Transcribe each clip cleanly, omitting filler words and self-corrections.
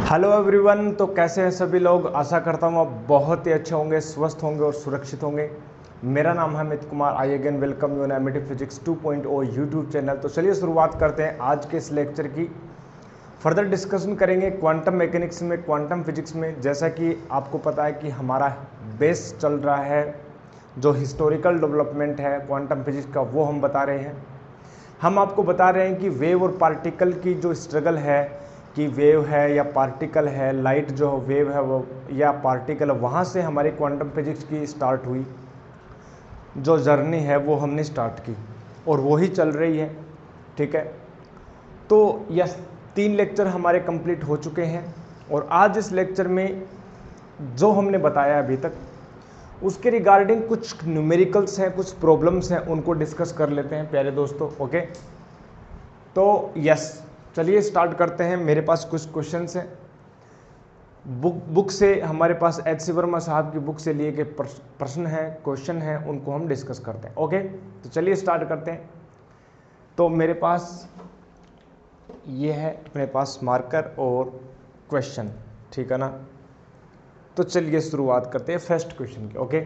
Hello everyone. तो कैसे हैं सभी लोग। आशा करता हूँ आप बहुत ही अच्छे होंगे, स्वस्थ होंगे और सुरक्षित होंगे। मेरा नाम है Amit Kumar. I again welcome you in Amity physics 2.0 YouTube channel. तो चलिए शुरुआत करते हैं आज के इस लेक्चर की। फर्दर डिस्कशन करेंगे क्वांटम मैकेनिक्स में, क्वांटम फिजिक्स में। जैसा कि आपको पता है कि हमारा बेस चल रहा है, जो हिस्टोरिकल डेवलपमेंट है क्वांटम फिजिक्स का, वो हम बता रहे हैं। हम आपको बता रहे हैं कि वेव और पार्टिकल की जो स्ट्रगल है, कि वेव है या पार्टिकल है, लाइट जो वेव है वो या पार्टिकल, वहाँ से हमारी क्वांटम फिजिक्स की स्टार्ट हुई। जो जर्नी है वो हमने स्टार्ट की और वो ही चल रही है। ठीक है, तो यस 3 लेक्चर हमारे कंप्लीट हो चुके हैं और आज इस लेक्चर में जो हमने बताया अभी तक उसके रिगार्डिंग कुछ न्यूमेरिकल्स हैं, कुछ प्रॉब्लम्स हैं, उनको डिस्कस कर लेते हैं प्यारे दोस्तों। ओके, तो यस चलिए स्टार्ट करते हैं। मेरे पास कुछ क्वेश्चंस हैं बुक से, हमारे पास एच.सी. वर्मा साहब की बुक से लिए गए प्रश्न हैं, क्वेश्चन हैं, उनको हम डिस्कस करते हैं। ओके, तो चलिए स्टार्ट करते हैं। तो मेरे पास ये है, अपने पास मार्कर और क्वेश्चन, ठीक है ना। तो चलिए शुरुआत करते हैं फर्स्ट क्वेश्चन की। ओके,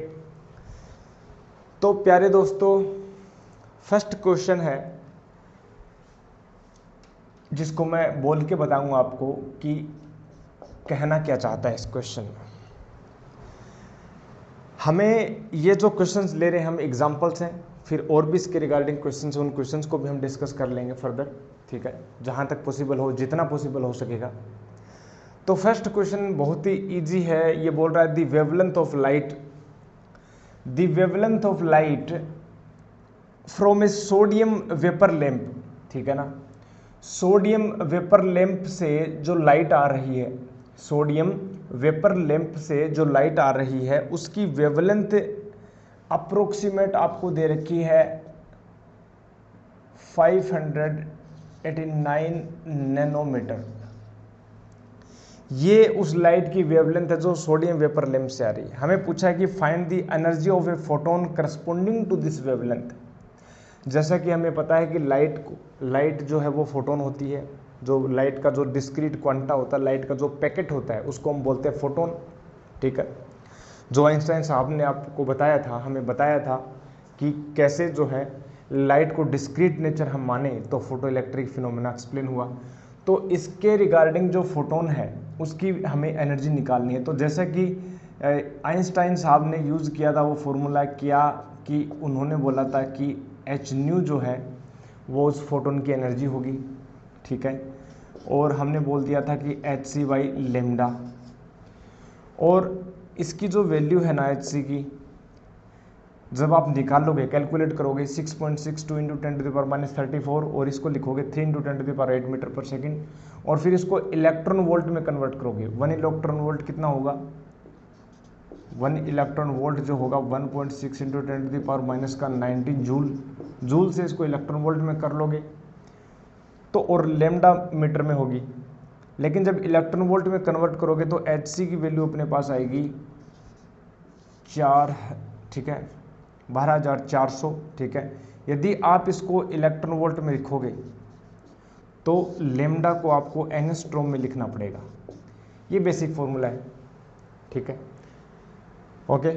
तो प्यारे दोस्तों फर्स्ट क्वेश्चन है जिसको मैं बोल के बताऊंगा आपको कि कहना क्या चाहता है इस क्वेश्चन में। हमें ये जो क्वेश्चंस ले रहे हैं हम एग्जांपल्स हैं, फिर और भी इसके रिगार्डिंग क्वेश्चंस हैं, उन क्वेश्चंस को भी हम डिस्कस कर लेंगे फर्दर। ठीक है, जहाँ तक पॉसिबल हो, जितना पॉसिबल हो सकेगा। तो फर्स्ट क्वेश्चन बहुत ही ईजी है। ये बोल रहा है the wavelength of light, the wavelength of light from A sodium vapour lamp. ठीक है ना, सोडियम वेपर लैंप से जो लाइट आ रही है, सोडियम वेपर लैंप से जो लाइट आ रही है उसकी वेवलेंथ अप्रोक्सीमेट आपको दे रखी है 589 नैनोमीटर। ये उस लाइट की वेवलेंथ है जो सोडियम वेपर लैंप से आ रही है। हमें पूछा है कि find the energy of a photon corresponding to this wavelength. जैसा कि हमें पता है कि लाइट जो है वो फोटोन होती है। जो लाइट का जो डिस्क्रीट क्वांटा होता है, लाइट का जो पैकेट होता है, उसको हम बोलते हैं फोटोन। ठीक है, जो आइंस्टाइन साहब ने आपको बताया था, हमें बताया था कि कैसे जो है लाइट को डिस्क्रीट नेचर हम माने तो फोटो इलेक्ट्रिक फिनोमेना एक्सप्लेन हुआ। तो इसके रिगार्डिंग जो फोटोन है उसकी हमें एनर्जी निकालनी है। तो जैसा कि आइंस्टाइन साहब ने यूज़ किया था वो फॉर्मूला, किया कि उन्होंने बोला था कि एच न्यू जो है वो उस फोटोन की एनर्जी होगी। ठीक है, और हमने बोल दिया था कि एच सी बाई लेमडा, और इसकी जो वैल्यू है ना एच सी की, जब आप निकालोगे, कैलकुलेट करोगे 6.62 इंटू 10⁻⁻34 और इसको लिखोगे 3 इंटू 10⁸ मीटर पर सेकेंड, और फिर इसको इलेक्ट्रॉन वोल्ट में कन्वर्ट करोगे। 1 इलेक्ट्रॉन वोल्ट कितना होगा, 1 इलेक्ट्रॉन वोल्ट जो होगा 1.6 इंटू 10⁻⁻19 जूल से इसको इलेक्ट्रॉन वोल्ट में कर लोगे तो, और लेमडा मीटर में होगी। लेकिन जब इलेक्ट्रॉन वोल्ट में कन्वर्ट करोगे तो एच सी की वैल्यू अपने पास आएगी 4, ठीक है, 12,400। ठीक है, यदि आप इसको इलेक्ट्रॉन वोल्ट में लिखोगे तो लेमडा को आपको एंगस्ट्रॉम में लिखना पड़ेगा। ये बेसिक फॉर्मूला है। ठीक है, ओके,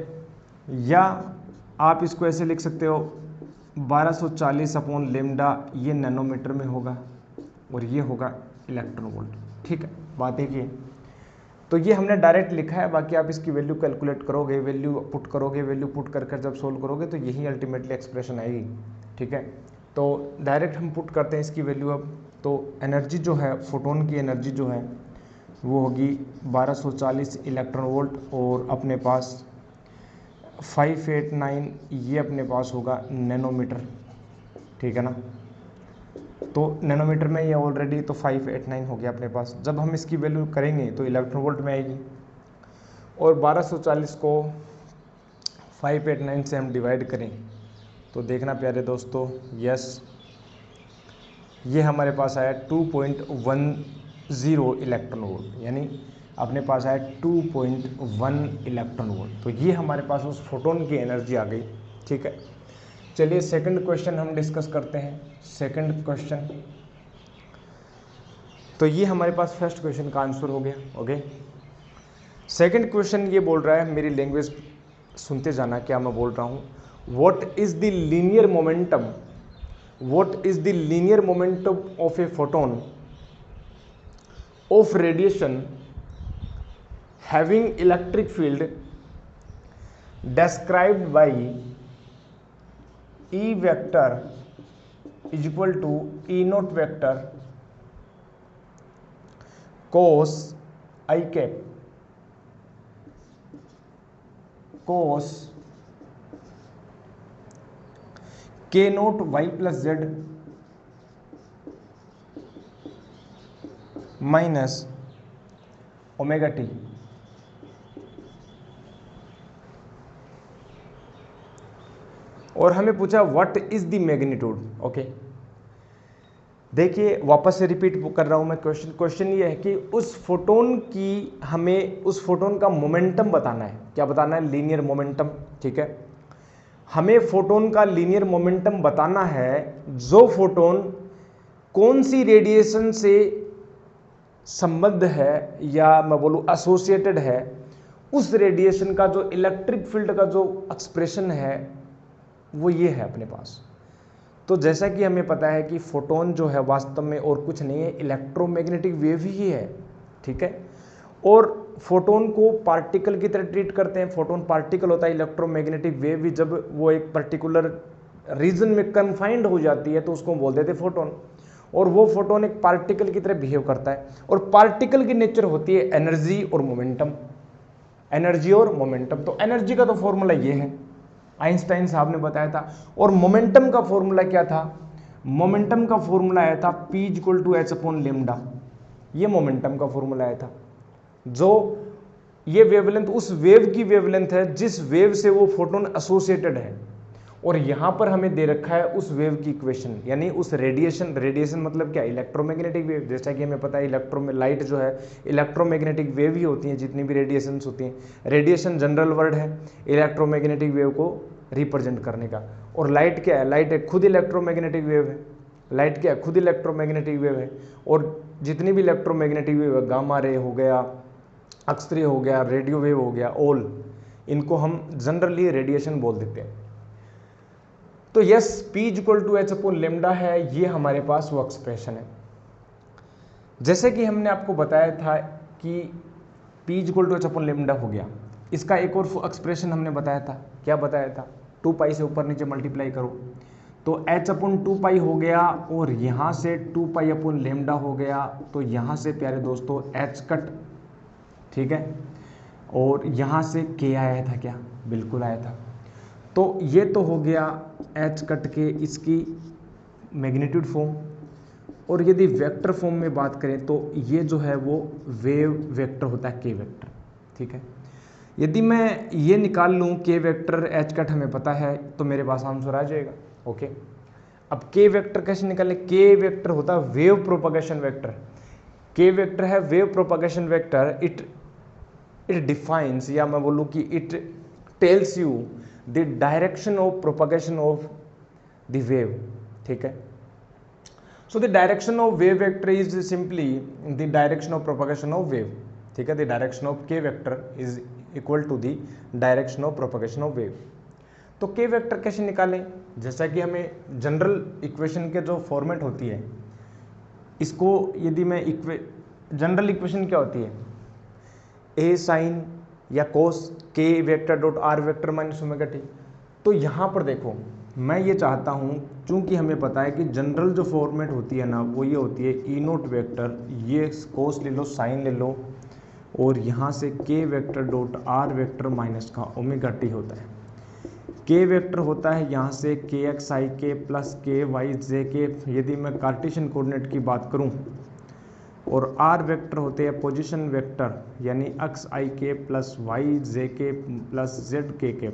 या आप इसको ऐसे लिख सकते हो 1240 अपॉन लेमडा, ये नैनोमीटर में होगा और ये होगा इलेक्ट्रॉन वोल्ट। ठीक है, बात एक ही। तो ये हमने डायरेक्ट लिखा है, बाकी आप इसकी वैल्यू कैलकुलेट करोगे, वैल्यू पुट करोगे, वैल्यू पुट कर जब सोल्व करोगे तो यही अल्टीमेटली एक्सप्रेशन आएगी। ठीक है, तो डायरेक्ट हम पुट करते हैं इसकी वैल्यू अब। तो एनर्जी जो है, फोटोन की एनर्जी जो है वो होगी 1240 इलेक्ट्रॉन वोल्ट, और अपने पास 589 ये अपने पास होगा नैनोमीटर। ठीक है ना, तो नैनोमीटर में ये ऑलरेडी तो 589 हो गया अपने पास। जब हम इसकी वैल्यू करेंगे तो इलेक्ट्रॉन वोल्ट में आएगी, और 1240 को 589 से हम डिवाइड करें तो देखना प्यारे दोस्तों, यस ये हमारे पास आया 2.10 इलेक्ट्रॉन वोल्ट, यानी अपने पास आया 2.1 इलेक्ट्रॉन वोल्ट। तो ये हमारे पास उस फोटोन की एनर्जी आ गई। ठीक है, चलिए सेकंड क्वेश्चन हम डिस्कस करते हैं। सेकंड क्वेश्चन तो ये हमारे पास फर्स्ट क्वेश्चन का आंसर हो गया। ओके, सेकंड क्वेश्चन ये बोल रहा है, मेरी लैंग्वेज सुनते जाना क्या मैं बोल रहा हूँ। What is the linear momentum, what is the linear momentum of a photon of radiation having electric field described by E vector is equal to E naught vector cos I cap cos K naught Y plus Z minus omega t। और हमें पूछा what is the magnitude. Okay, देखिए वापस से repeat कर रहा हूं मैं क्वेश्चन ये है कि उस फोटोन की, हमें उस फोटोन का मोमेंटम बताना है। क्या बताना है? Linear momentum. ठीक है, हमें फोटोन का लीनियर मोमेंटम बताना है जो फोटोन कौन सी रेडिएशन से संबद्ध है या मैं बोलूं एसोसिएटेड है, उस रेडिएशन का जो इलेक्ट्रिक फील्ड का जो एक्सप्रेशन है वो ये है अपने पास। तो जैसा कि हमें पता है कि फोटोन जो है वास्तव में और कुछ नहीं है, इलेक्ट्रोमैग्नेटिक वेव ही है। ठीक है, और फोटोन को पार्टिकल की तरह ट्रीट करते हैं। फोटोन पार्टिकल होता है, इलेक्ट्रोमैग्नेटिक वेव भी जब वो एक पर्टिकुलर रीजन में कन्फाइंड हो जाती है तो उसको बोल देते हैं फोटोन। और वो फोटोन एक पार्टिकल की तरह बिहेव करता है, और पार्टिकल की नेचर होती है एनर्जी और मोमेंटम। एनर्जी और मोमेंटम, तो एनर्जी का तो फॉर्मूला ये है, आइंस्टाइन साहब ने बताया था। और मोमेंटम का फॉर्मूला क्या था? मोमेंटम का फॉर्मूला आया था P = h/λ। ये मोमेंटम का फॉर्मूला आया था। जो ये वेवलेंथ उस वेव की वेवलेंथ है जिस वेव से वो फोटोन एसोसिएटेड है, और यहां पर हमें दे रखा है उस वेव की इक्वेशन, यानी उस रेडिएशन मतलब क्या? Electromagnetic wave. जैसा कि हमें पता है लाइट जो है इलेक्ट्रोमैग्नेटिक वेव ही होती है, जितनी भी रेडिएशन होती हैं। रेडिएशन जनरल वर्ड है इलेक्ट्रोमैग्नेटिक वेव को रिप्रेजेंट करने का। और लाइट क्या है? लाइट एक खुद इलेक्ट्रोमैग्नेटिक वेव है। लाइट क्या है? खुद इलेक्ट्रोमैग्नेटिक वेव है। और जितनी भी इलेक्ट्रोमैग्नेटिक वेव है, गामा रे हो गया, एक्स रे हो गया, रेडियो वेव हो गया, ऑल इनको हम जनरली रेडिएशन बोल देते हैं। तो यस, P = h/λ है, ये हमारे पास वो एक्सप्रेशन है। जैसे कि हमने आपको बताया था कि P = h/λ हो गया, इसका एक और एक्सप्रेशन हमने बताया था। क्या बताया था? 2π से ऊपर नीचे मल्टीप्लाई करो तो h/2π हो गया, और यहाँ से 2π/λ हो गया। तो यहाँ से प्यारे दोस्तों h कट, ठीक है, और यहाँ से k आया था। क्या? बिल्कुल आया था। तो ये तो हो गया h कट के इसकी मैग्नीट्यूड फॉर्म। और यदि वेक्टर फॉर्म में बात करें तो ये जो है वो वेव वेक्टर होता है, k वेक्टर। ठीक है, यदि मैं ये निकाल लूँ k वेक्टर h कट हमें पता है, तो मेरे पास आंसर आ जाएगा। ओके, अब k वेक्टर कैसे निकालें? k वेक्टर होता है wave propagation vector. k vector है wave propagation vector. It defines, या मैं बोलूँ कि it tells you the direction of propagation of the wave. ठीक है, so the direction of wave vector is simply the direction of propagation of wave. ठीक है, the direction of k vector is equal to the direction of propagation of wave. तो k vector कैसे निकालें? जैसा कि हमें जनरल इक्वेशन के जो फॉर्मेट होती है, इसको यदि मैं जनरल इक्वेशन क्या होती है? a साइन या कोस k vector dot r vector minus omega t। तो यहाँ पर देखो, मैं ये चाहता हूँ, चूंकि हमें पता है कि जनरल जो फॉर्मेट होती है ना, वो ये होती है E नोट वेक्टर, ये कोस ले लो, साइन ले लो, और यहाँ से k vector dot r vector minus का ओमेगा t होता है। k वेक्टर होता है यहाँ से kx i k plus k y j k, यदि मैं कार्टेशियन कोऑर्डिनेट की बात करूँ। और r वेक्टर होते हैं पोजीशन वेक्टर, यानी x i k plus y j k plus z k k।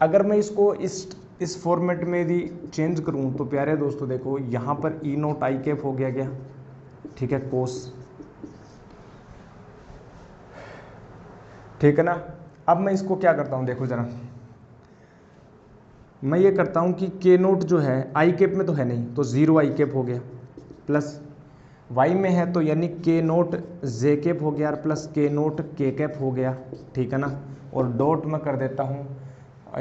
अगर मैं इसको इस फॉर्मेट में यदि चेंज करूं तो प्यारे दोस्तों देखो, यहाँ पर E नोट i कैप हो गया। ठीक है, कोस। ठीक है ना। अब मैं इसको क्या करता हूँ, देखो जरा, मैं ये करता हूँ कि k नोट जो है i कैप में तो है नहीं, तो 0 i कैप हो गया, प्लस वाई में है तो यानी के नोट जे कैप हो गया प्लस के नोट के कैप हो गया, ठीक है ना। और डॉट में कर देता हूँ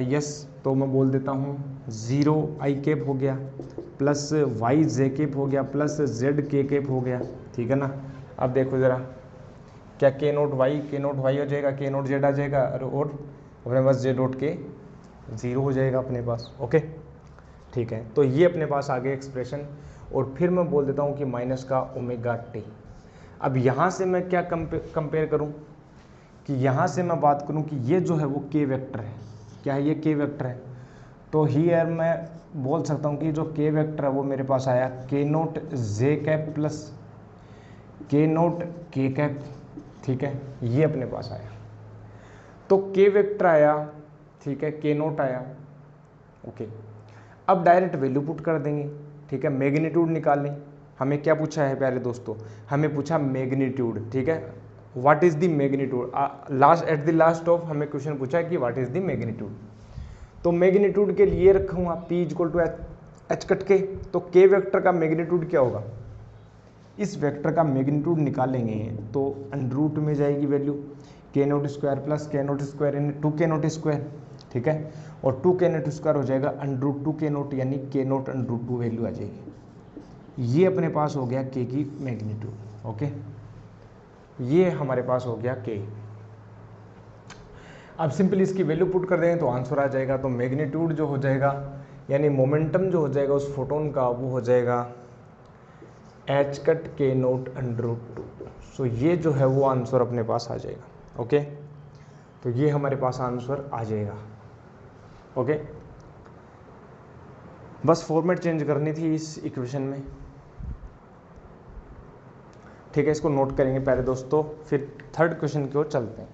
यस, तो मैं बोल देता हूँ 0 आई कैप हो गया प्लस वाई जे कैप हो गया प्लस जेड के कैप हो गया, ठीक है ना। अब देखो ज़रा, क्या के नोट वाई हो जाएगा, के नोट जेड आ जाएगा और अपने पास जे डॉट के 0 हो जाएगा अपने पास। ओके ठीक है, तो ये अपने पास आ गया एक्सप्रेशन। और फिर मैं बोल देता हूँ कि माइनस का ओमेगा टी। अब यहाँ से मैं क्या कंपेयर करूँ कि यहाँ से मैं बात करूँ कि ये जो है वो के वेक्टर है, क्या है ये के वेक्टर है। तो हियर मैं बोल सकता हूँ कि जो के वेक्टर है वो मेरे पास आया के नोट जे कैप प्लस के नोट के कैप, ठीक है, ये अपने पास आया। तो के वेक्टर आया, ठीक है, के नोट आया। ओके, अब डायरेक्ट वैल्यू पुट कर देंगे, ठीक है। मैग्नीट्यूड निकालें, हमें क्या पूछा है प्यारे दोस्तों, हमें पूछा मैग्नीट्यूड, ठीक है। What is the magnitude, last at the last of हमें क्वेश्चन पूछा है कि व्हाट इज द मैग्नीट्यूड। तो मैग्नीट्यूड के लिए रखूँगा P equal to H cut K. तो के वेक्टर का मैग्नीट्यूड क्या होगा, इस वेक्टर का मैग्नीट्यूड निकालेंगे तो अंडर रूट में जाएगी वैल्यू के नोट स्क्वायर प्लस के नोट स्क्वायर यानी 2 के नोट स्क्वायर, ठीक है। और 2 के नोट स्क्वायर हो जाएगा अंडर रूट 2 के नोट यानी के नोट अंडर रूट 2 वैल्यू आ जाएगी। ये अपने पास हो गया के की मैग्नीट्यूड। ओके, ये हमारे पास हो गया के। अब सिंपल इसकी वैल्यू पुट कर देंगे तो आंसर आ जाएगा। तो मैग्नीट्यूड जो हो जाएगा यानी मोमेंटम जो हो जाएगा उस फोटोन का वो हो जाएगा एच कट के नोट अंडर रूट 2। सो ये जो है वो आंसर अपने पास आ जाएगा। ओके, तो ये हमारे पास आंसर आ जाएगा। ओके, बस फॉर्मेट चेंज करनी थी इस इक्वेशन में, ठीक है। इसको नोट करेंगे पहले दोस्तों, फिर थर्ड क्वेश्चन की ओर चलते हैं।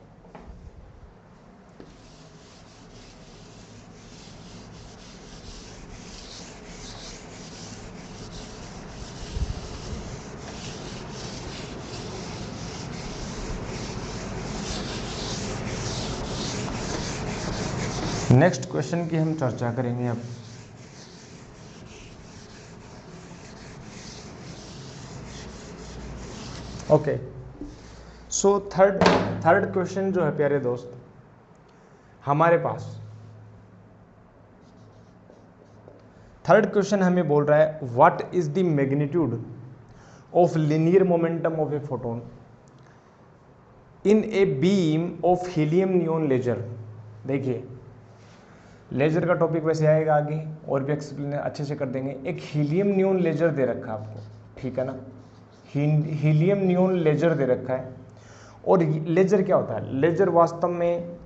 नेक्स्ट क्वेश्चन की हम चर्चा करेंगे अब। ओके, सो थर्ड क्वेश्चन जो है प्यारे दोस्त हमारे पास, थर्ड क्वेश्चन हमें बोल रहा है what is the magnitude of linear momentum of a photon in a beam of helium neon laser. देखिए लेजर का टॉपिक वैसे आएगा आगे और भी एक्सप्लेन अच्छे से कर देंगे। एक हीलियम नियोन लेजर दे रखा है आपको, ठीक है ना, हीलियम नियोन लेजर दे रखा है। और लेजर क्या होता है, लेजर वास्तव में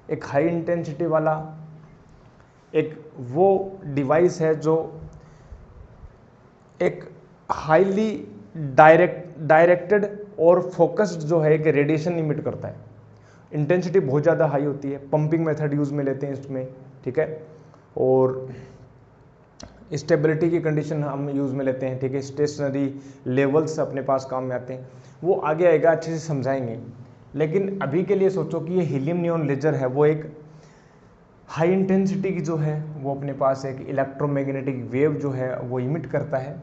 एक हाई इंटेंसिटी वाला एक वो डिवाइस है जो एक हाईली डायरेक्टेड और फोकस्ड जो है एक रेडिएशन इमिट करता है। इंटेंसिटी बहुत ज़्यादा हाई होती है, पंपिंग मेथड यूज़ में लेते हैं इसमें, ठीक है। और स्टेबिलिटी की कंडीशन हम यूज़ में लेते हैं, ठीक है। स्टेशनरी लेवल्स अपने पास काम में आते हैं, वो आगे आएगा, अच्छे से समझाएंगे। लेकिन अभी के लिए सोचो कि ये हीलियम नियोन लेजर है वो एक हाई इंटेंसिटी की जो है वो अपने पास एक इलेक्ट्रोमैग्नेटिक वेव जो है वो इमिट करता है।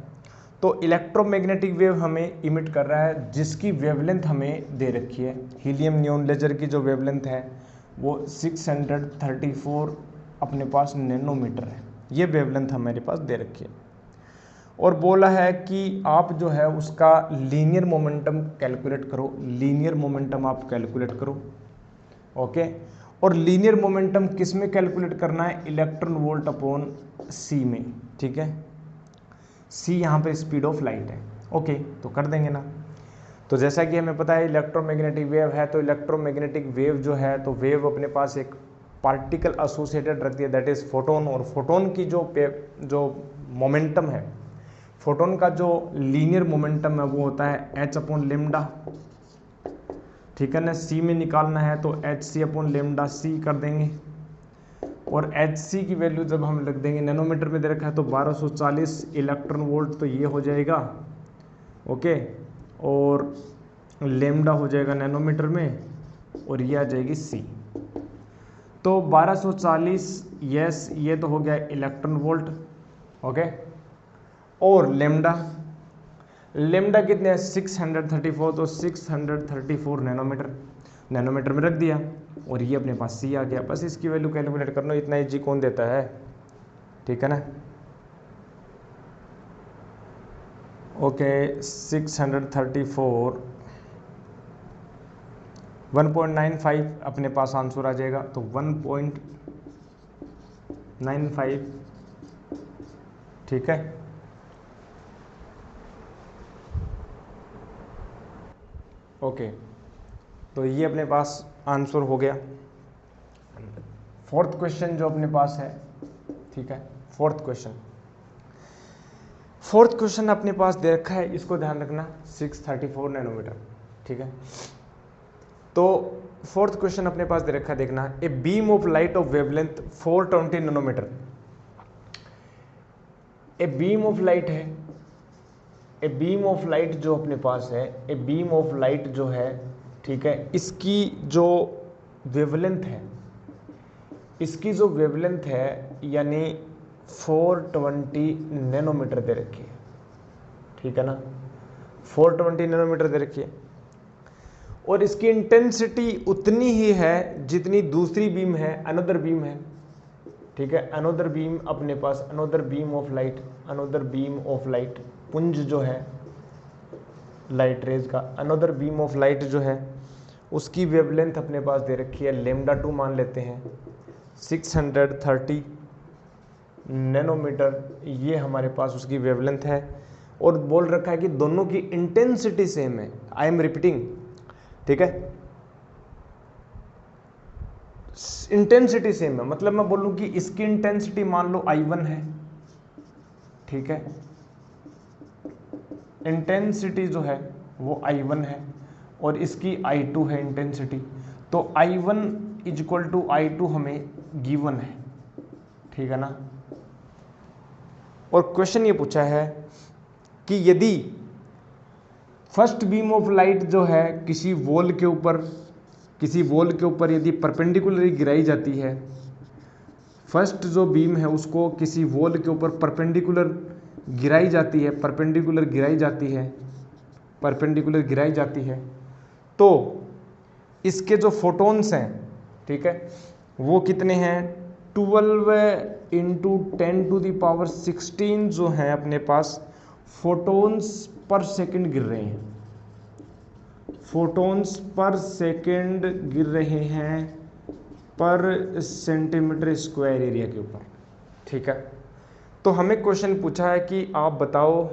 तो इलेक्ट्रोमैग्नेटिक वेव हमें इमिट कर रहा है जिसकी वेवलेंथ हमें दे रखी है। हीलियम नियोन लेजर की जो वेवलेंथ है वो 634 अपने पास नैनोमीटर है, ये वेवलेंथ हमारे पास दे रखी है। और बोला है कि आप जो है उसका लीनियर मोमेंटम कैलकुलेट करो, लीनियर मोमेंटम आप कैलकुलेट करो। ओके, और लीनियर मोमेंटम किस में कैलकुलेट करना है, इलेक्ट्रॉन वोल्ट अपॉन सी में, ठीक है। सी यहाँ पे स्पीड ऑफ लाइट है। ओके, तो कर देंगे ना। तो जैसा कि हमें पता है इलेक्ट्रोमैग्नेटिक वेव है, तो इलेक्ट्रोमैग्नेटिक वेव जो है तो वेव अपने पास एक पार्टिकल एसोसिएटेड रखती है, दैट इज़ फोटोन। और फोटोन की जो मोमेंटम है, फोटोन का जो लीनियर मोमेंटम है वो होता है एच अपॉन लेमडा, ठीक है ना। सी में निकालना है तो एच सी अपॉन लेमडा सी कर देंगे। और एच सी की वैल्यू जब हम लिख देंगे, नैनोमीटर में दे रखा है तो 1240 इलेक्ट्रॉन वोल्ट, तो ये हो जाएगा। ओके, और लेमडा हो जाएगा नैनोमीटर में और ये आ जाएगी सी। तो 1240 यस, ये तो हो गया इलेक्ट्रॉन वोल्ट। ओके, और लेमडा, लेमडा कितने हैं 634, तो 634 नैनोमीटर, नैनोमीटर में रख दिया और ये अपने पास सी आ गया। बस इसकी वैल्यू कैलकुलेट करना, इतना इजी कौन देता है, ठीक है ना। ओके 634 1.95 अपने पास आंसर आ जाएगा, तो 1.95, ठीक है। ओके तो ये अपने पास आंसर हो गया। फोर्थ क्वेश्चन जो अपने पास है, ठीक है, फोर्थ क्वेश्चन अपने पास दे रखा है, इसको ध्यान रखना 634 नैनोमीटर, ठीक है। तो फोर्थ क्वेश्चन अपने पास दे रखा है, देखना, a beam of light of wavelength 420 nanometer, a beam of light है, ए बीम ऑफ लाइट जो अपने पास है, ए बीम ऑफ लाइट जो है, ठीक है, इसकी जो वेवलेंथ है, इसकी जो वेवलेंथ है यानी 420 नैनोमीटर दे रखी है, ठीक है ना, 420 नैनोमीटर दे रखी है, और इसकी इंटेंसिटी उतनी ही है जितनी दूसरी बीम है, अनदर बीम है, ठीक है। अनदर बीम अपने पास, another beam of light, another beam of light, पुंज जो है लाइट रेज का, अनदर बीम ऑफ लाइट जो है उसकी वेवलेंथ अपने पास दे रखी है, लेमडा 2 मान लेते हैं, 630 नैनोमीटर, ये हमारे पास उसकी वेवलेंथ है, और बोल रखा है कि दोनों की इंटेंसिटी सेम है। आई एम रिपीटिंग, ठीक है, इंटेंसिटी सेम है, मतलब मैं बोलूं कि इसकी इंटेंसिटी मान लो I1 है, ठीक है, इंटेंसिटी जो है वो I1 है और इसकी I2 है इंटेंसिटी, तो I1 इक्वल टू I2 हमें गिवन है, ठीक है ना। और क्वेश्चन ये पूछा है कि यदि फर्स्ट बीम ऑफ लाइट जो है किसी वॉल के ऊपर यदि परपेंडिकुलरली गिराई जाती है, फर्स्ट जो बीम है उसको किसी वॉल के ऊपर परपेंडिकुलर गिराई जाती है, परपेंडिकुलर गिराई जाती है, तो इसके जो फोटोन्स हैं, ठीक है, वो कितने हैं, 12 इंटू 10⁻16 जो है अपने पास फोटोन्स पर सेकंड गिर रहे हैं, फोटोन्स पर सेकंड गिर रहे हैं पर सेंटीमीटर स्क्वायर एरिया के ऊपर, ठीक है। तो हमें क्वेश्चन पूछा है कि आप बताओ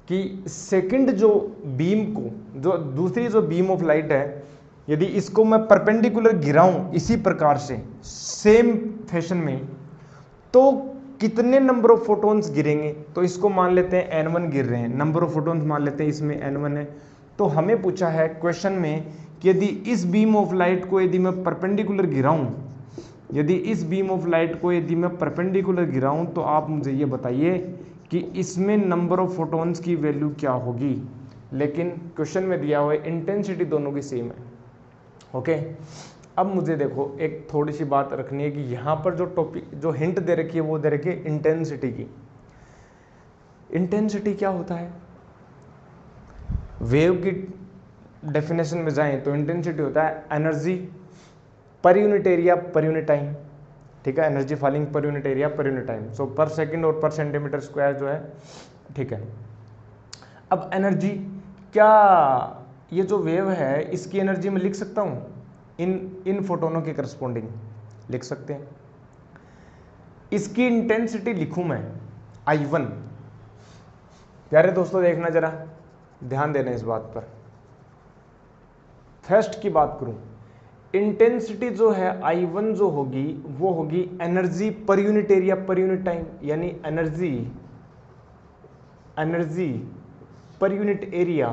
कि सेकंड जो बीम को, जो दूसरी जो बीम ऑफ लाइट है, यदि इसको मैं परपेंडिकुलर गिराऊं इसी प्रकार से सेम फैशन में, तो कितने नंबर ऑफ फोटोन्स गिरेंगे। तो इसको मान लेते हैं N1 गिर रहे हैं, नंबर ऑफ फोटोन्स मान लेते हैं इसमें N1 है। तो हमें पूछा है क्वेश्चन में कि यदि इस बीम ऑफ लाइट को यदि मैं परपेंडिकुलर गिराऊं, तो आप मुझे ये बताइए कि इसमें नंबर ऑफ फोटोन्स की वैल्यू क्या होगी। लेकिन क्वेश्चन में दिया हुआ है इंटेंसिटी दोनों की सेम है, ओके। अब मुझे देखो एक थोड़ी सी बात रखनी है कि यहाँ पर जो टॉपिक, जो हिंट दे रखी है वो दे रखी है इंटेंसिटी की। इंटेंसिटी क्या होता है, वेव की डेफिनेशन में जाएं तो इंटेंसिटी होता है energy per unit area per unit time, ठीक है, energy falling per unit area per unit time, so per second और पर सेंटीमीटर स्क्वायर जो है, ठीक है। अब एनर्जी, क्या ये जो वेव है इसकी एनर्जी मैं लिख सकता हूँ, इन फोटोनों के करस्पॉन्डिंग लिख सकते हैं। इसकी इंटेंसिटी लिखूं मैं I1। प्यारे दोस्तों देखना, जरा ध्यान देना इस बात पर। फर्स्ट की बात करूं, इंटेंसिटी जो है I1 जो होगी वो होगी energy per unit area per unit time, यानी energy per unit area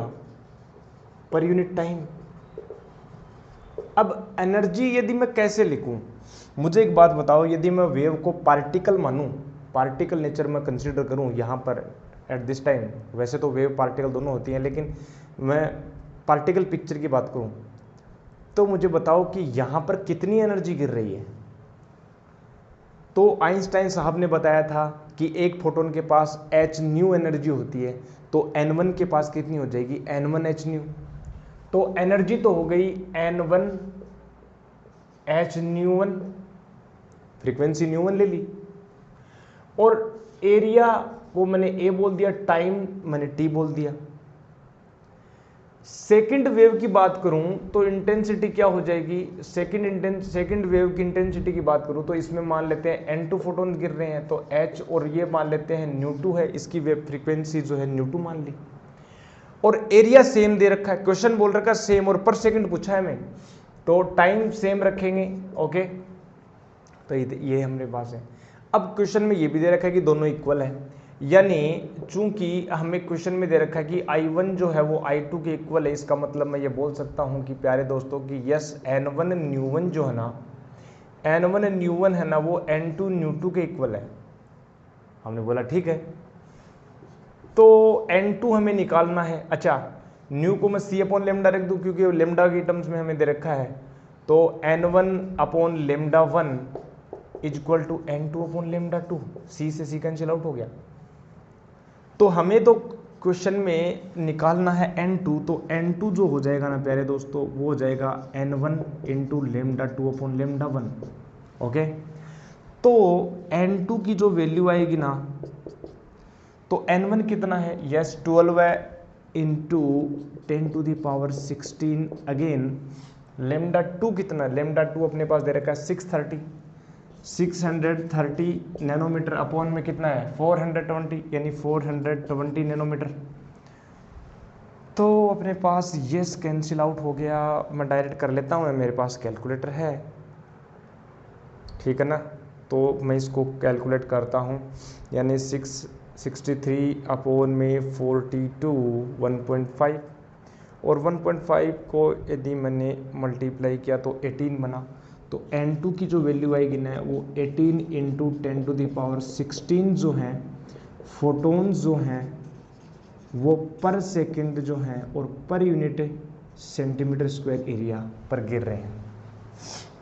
per unit time. अब एनर्जी यदि मैं कैसे लिखूं, मुझे एक बात बताओ, यदि मैं वेव को पार्टिकल मानूं, पार्टिकल नेचर में कंसीडर करूं यहाँ पर एट दिस टाइम, वैसे तो वेव पार्टिकल दोनों होती हैं, लेकिन मैं पार्टिकल पिक्चर की बात करूं, तो मुझे बताओ कि यहाँ पर कितनी एनर्जी गिर रही है। तो आइंस्टाइन साहब ने बताया था कि एक फोटोन के पास h न्यू एनर्जी होती है, तो N1 के पास कितनी हो जाएगी, N1h न्यू। तो एनर्जी तो हो गई N1h न्यू1, फ्रीक्वेंसी न्यू1 ले ली, और एरिया को मैंने ए बोल दिया, टाइम मैंने टी बोल दिया। सेकंड वेव की बात करूं तो इंटेंसिटी क्या हो जाएगी, सेकंड वेव की इंटेंसिटी की बात करूं तो इसमें मान लेते हैं N2 फोटोन गिर रहे हैं, तो H, और ये मान लेते हैं न्यू2 है, इसकी वेव फ्रीक्वेंसी जो है न्यू2 मान ली, और एरिया सेम दे रखा है, क्वेश्चन बोल रखा है सेम, और पर सेकंड पूछा है मैं, तो टाइम सेम रखेंगे। ओके, तो ये हमारे पास है। अब क्वेश्चन में ये भी दे रखा है कि दोनों इक्वल है, यानी चूंकि हमें क्वेश्चन में दे रखा है कि I1 जो है वो I2 के इक्वल है, इसका मतलब मैं ये बोल सकता हूं कि प्यारे दोस्तों कि यस N1 न्यू1 जो है ना, N1 न्यू1 है ना, वो N2 न्यू2 के इक्वल है। हमने बोला ठीक है, तो N2 हमें निकालना है। अच्छा, न्यू को मैं C अपॉन लेमडा रख दूं क्योंकि लेमडा की टर्म्स में हमें दे रखा है, तो N1 upon lambda 1 equal to N2 upon lambda 2, C से C कैंसिल आउट हो गया। तो हमें तो क्वेश्चन में निकालना है N2, तो N2 जो हो जाएगा ना प्यारे दोस्तों, वो हो जाएगा N1 into lambda 2 upon lambda 1। Okay, तो N2 की जो वैल्यू आएगी ना, तो N1 कितना है, यस 12 है, into 10 to the power 16, again lambda 2 कितना है, लेमडा 2 अपने पास दे रखा है 630 नैनोमीटर, अपॉन में कितना है 420, यानी 420 नैनोमीटर। तो अपने पास यस कैंसिल आउट हो गया, मैं डायरेक्ट कर लेता हूँ, मेरे पास कैलकुलेटर है, ठीक है ना, तो मैं इसको कैलकुलेट करता हूँ, यानी 663 अपॉन में 42 1.5, और 1.5 को यदि मैंने मल्टीप्लाई किया तो 18 बना, तो N2 की जो वैल्यू आएगी ना, वो 18 इंटू 10 टू द पावर 16 जो हैं फोटोन्स जो हैं वो पर सेकंड जो हैं और per unit centimetre square area पर गिर रहे हैं,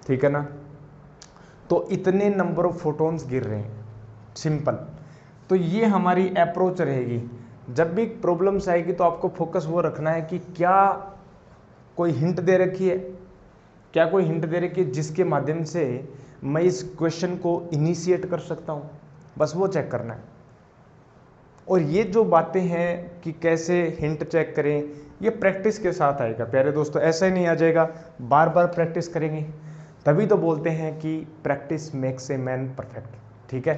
ठीक है ना। तो इतने नंबर ऑफ फोटोन्स गिर रहे हैं, सिंपल। तो ये हमारी अप्रोच रहेगी, जब भी प्रॉब्लम्स आएगी तो आपको फोकस वो रखना है कि क्या कोई हिंट दे रखी है, क्या कोई हिंट दे रखी है जिसके माध्यम से मैं इस क्वेश्चन को इनिशिएट कर सकता हूँ, बस वो चेक करना है। और ये जो बातें हैं कि कैसे हिंट चेक करें, ये प्रैक्टिस के साथ आएगा प्यारे दोस्तों, ऐसा ही नहीं आ जाएगा, बार बार प्रैक्टिस करेंगे, तभी तो बोलते हैं कि practice makes a man perfect, ठीक है।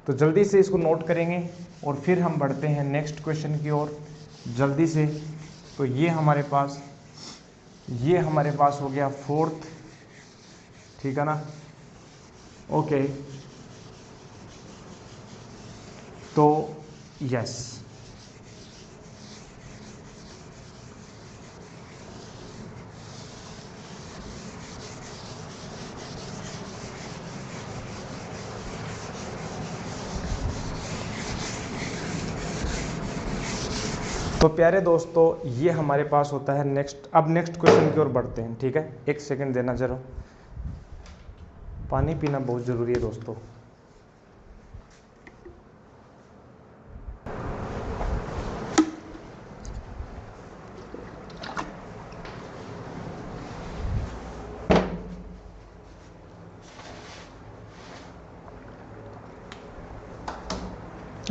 तो जल्दी से इसको नोट करेंगे और फिर हम बढ़ते हैं नेक्स्ट क्वेश्चन की ओर जल्दी से। तो ये हमारे पास हो गया फोर्थ, ठीक है ना। ओके, तो यस, तो प्यारे दोस्तों ये हमारे पास होता है नेक्स्ट। अब नेक्स्ट क्वेश्चन की ओर बढ़ते हैं, ठीक है। एक सेकंड देना जरा, पानी पीना बहुत ज़रूरी है दोस्तों।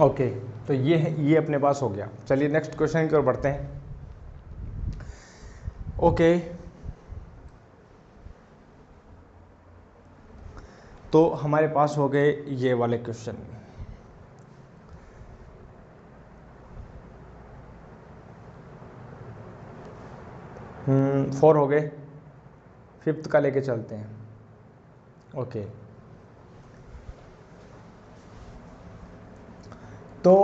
ओके, तो ये अपने पास हो गया। चलिए नेक्स्ट क्वेश्चन की ओर बढ़ते हैं। ओके, तो हमारे पास हो गए ये वाले क्वेश्चन। फोर हो गए, फिफ्थ का लेके चलते हैं। ओके, तो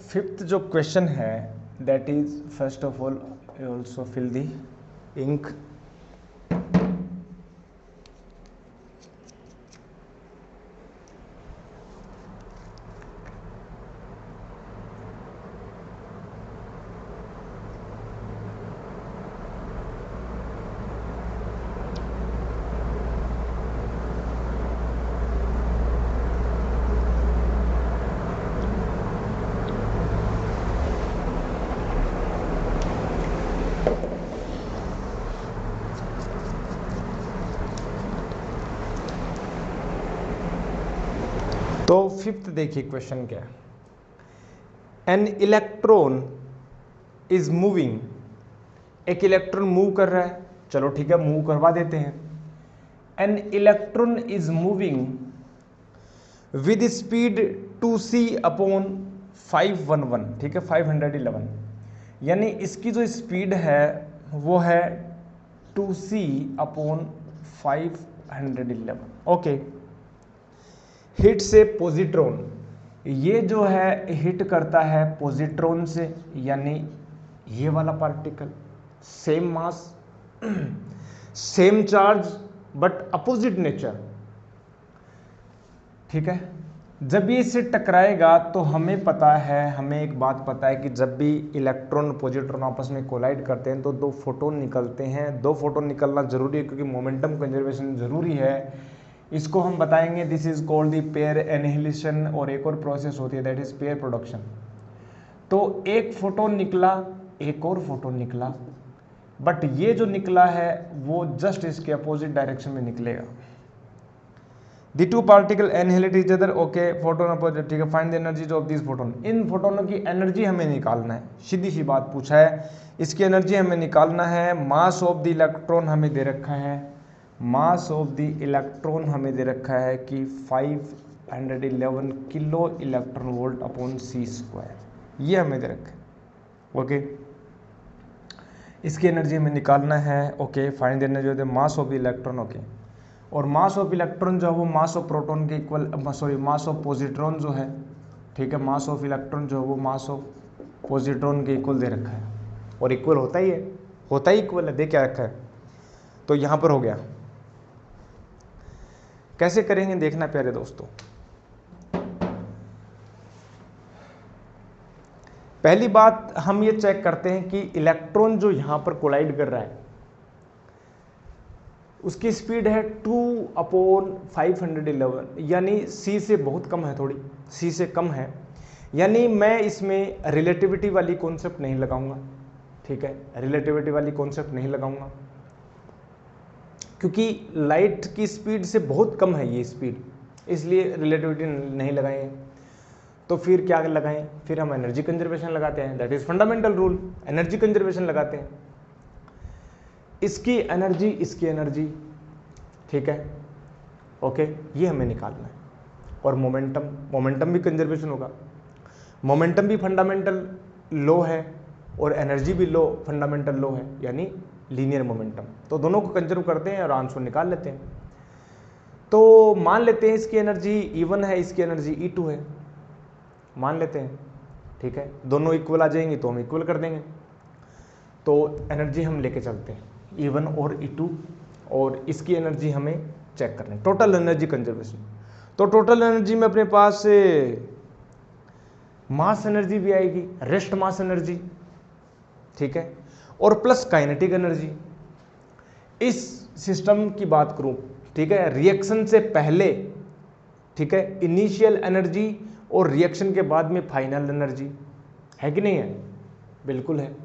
फिफ्थ जो क्वेश्चन है that is, first of all you also fill the ink. 5th देखिए क्वेश्चन क्या है। एन इलेक्ट्रॉन इज मूविंग, एक इलेक्ट्रॉन मूव कर रहा है, चलो ठीक है मूव करवा देते हैं। N electron is moving with speed 2c upon 511, ठीक है 511, यानी इसकी जो स्पीड है वो है 2c अपॉन 511। ओके, हिट से पॉजिट्रॉन, ये जो है हिट करता है पॉजिट्रॉन से, यानी ये वाला particle, same mass same charge but opposite nature, ठीक है। जब ये इससे टकराएगा तो हमें पता है, हमें एक बात पता है कि जब भी इलेक्ट्रॉन पॉजिट्रॉन आपस में कोलाइड करते हैं तो दो फोटोन निकलते हैं। दो फोटोन निकलना जरूरी है क्योंकि मोमेंटम कंजर्वेशन जरूरी है। इसको हम बताएंगे this is called the pair annihilation, और एक और प्रोसेस होती है दैट इज पेयर प्रोडक्शन। तो एक फोटोन निकला, एक और फोटोन निकला, बट ये जो निकला है वो जस्ट इसके अपोजिट डायरेक्शन में निकलेगा। The two particle annihilate each other, okay, photon opposite, ठीक है। Find the energies of this photon, इन फोटोनों की एनर्जी हमें निकालना है, सीधी सी बात पूछा है, इसकी एनर्जी हमें निकालना है। मास ऑफ द इलेक्ट्रॉन हमें दे रखा है, मास ऑफ द इलेक्ट्रॉन हमें दे रखा है कि 511 किलो इलेक्ट्रॉन वोल्ट अपॉन सी स्क्वायर, ये हमें दे रखा है। ओके, इसकी एनर्जी हमें निकालना है। Okay, find the energy of the mass of the electron. Okay, और मास ऑफ इलेक्ट्रॉन जो है वो मास ऑफ प्रोटॉन के equal, sorry mass of positron जो है, ठीक है, मास ऑफ इलेक्ट्रॉन जो है वो मास ऑफ पॉजिट्रॉन के इक्वल दे रखा है, और इक्वल होता ही है, होता ही इक्वल है, दे क्या रखा है। तो यहाँ पर हो गया, कैसे करेंगे देखना प्यारे दोस्तों। पहली बात हम ये चेक करते हैं कि इलेक्ट्रॉन जो यहाँ पर कोलाइड कर रहा है उसकी स्पीड है 2/511, यानी c से बहुत कम है, थोड़ी c से कम है, यानी मैं इसमें रिलेटिविटी वाली कॉन्सेप्ट नहीं लगाऊंगा, ठीक है, रिलेटिविटी वाली कॉन्सेप्ट नहीं लगाऊंगा क्योंकि लाइट की स्पीड से बहुत कम है ये स्पीड, इसलिए रिलेटिविटी नहीं लगाएंगे। तो फिर क्या लगाएं, फिर हम एनर्जी कंजर्वेशन लगाते हैं, that is fundamental rule, energy conservation लगाते हैं। इसकी एनर्जी, इसकी एनर्जी, ठीक है, ओके, ये हमें निकालना है। और मोमेंटम, मोमेंटम भी कंजर्वेशन होगा, मोमेंटम भी फंडामेंटल लो है और एनर्जी भी लो, फंडामेंटल लो है, यानी लीनियर मोमेंटम। तो दोनों को कंजर्व करते हैं और आंसर निकाल लेते हैं। तो मान लेते हैं इसकी एनर्जी E1 है, इसकी एनर्जी E2 है, मान लेते हैं, ठीक है, दोनों इक्वल आ जाएंगे तो हम इक्वल कर देंगे। तो एनर्जी हम लेके चलते हैं E1 और E2, और इसकी एनर्जी हमें चेक करना है, टोटल एनर्जी कंजर्वेशन। तो टोटल एनर्जी में अपने पास मास एनर्जी भी आएगी, रेस्ट मास एनर्जी, ठीक है, और प्लस काइनेटिक एनर्जी। इस सिस्टम की बात करूं, ठीक है, रिएक्शन से पहले, ठीक है, इनिशियल एनर्जी और रिएक्शन के बाद में फाइनल एनर्जी है कि नहीं है, बिल्कुल है।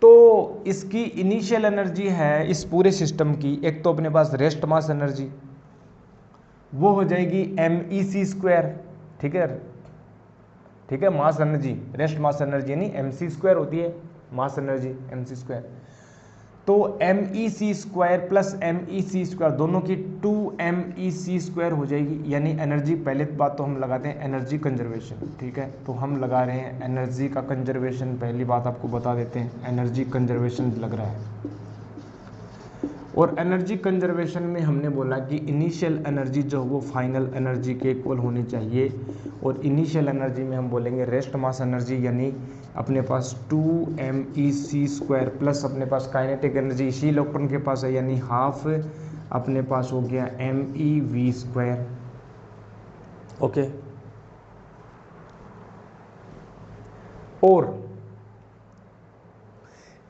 तो इसकी इनिशियल एनर्जी है इस पूरे सिस्टम की, एक तो अपने पास रेस्ट मास एनर्जी, वो हो जाएगी MEc², ठीक है, ठीक है, mass energy, rest mass energy यानी mc² होती है, मास एनर्जी mc²। तो MEc² प्लस MEc² दोनों की 2MEc² हो जाएगी, यानी एनर्जी, पहले बात तो हम लगाते हैं एनर्जी कंजर्वेशन, ठीक है। तो हम लगा रहे हैं एनर्जी का कंजर्वेशन, पहली बात आपको बता देते हैं, एनर्जी कंजर्वेशन लग रहा है। और एनर्जी कंजर्वेशन में हमने बोला कि इनिशियल एनर्जी जो वो फाइनल एनर्जी के इक्वल होनी चाहिए, और इनिशियल एनर्जी में हम बोलेंगे रेस्ट मास एनर्जी, यानी अपने पास 2MEc² प्लस अपने पास काइनेटिक एनर्जी इसी इलेक्ट्रॉन के पास है, यानी हाफ अपने पास हो गया MeV², ओके। और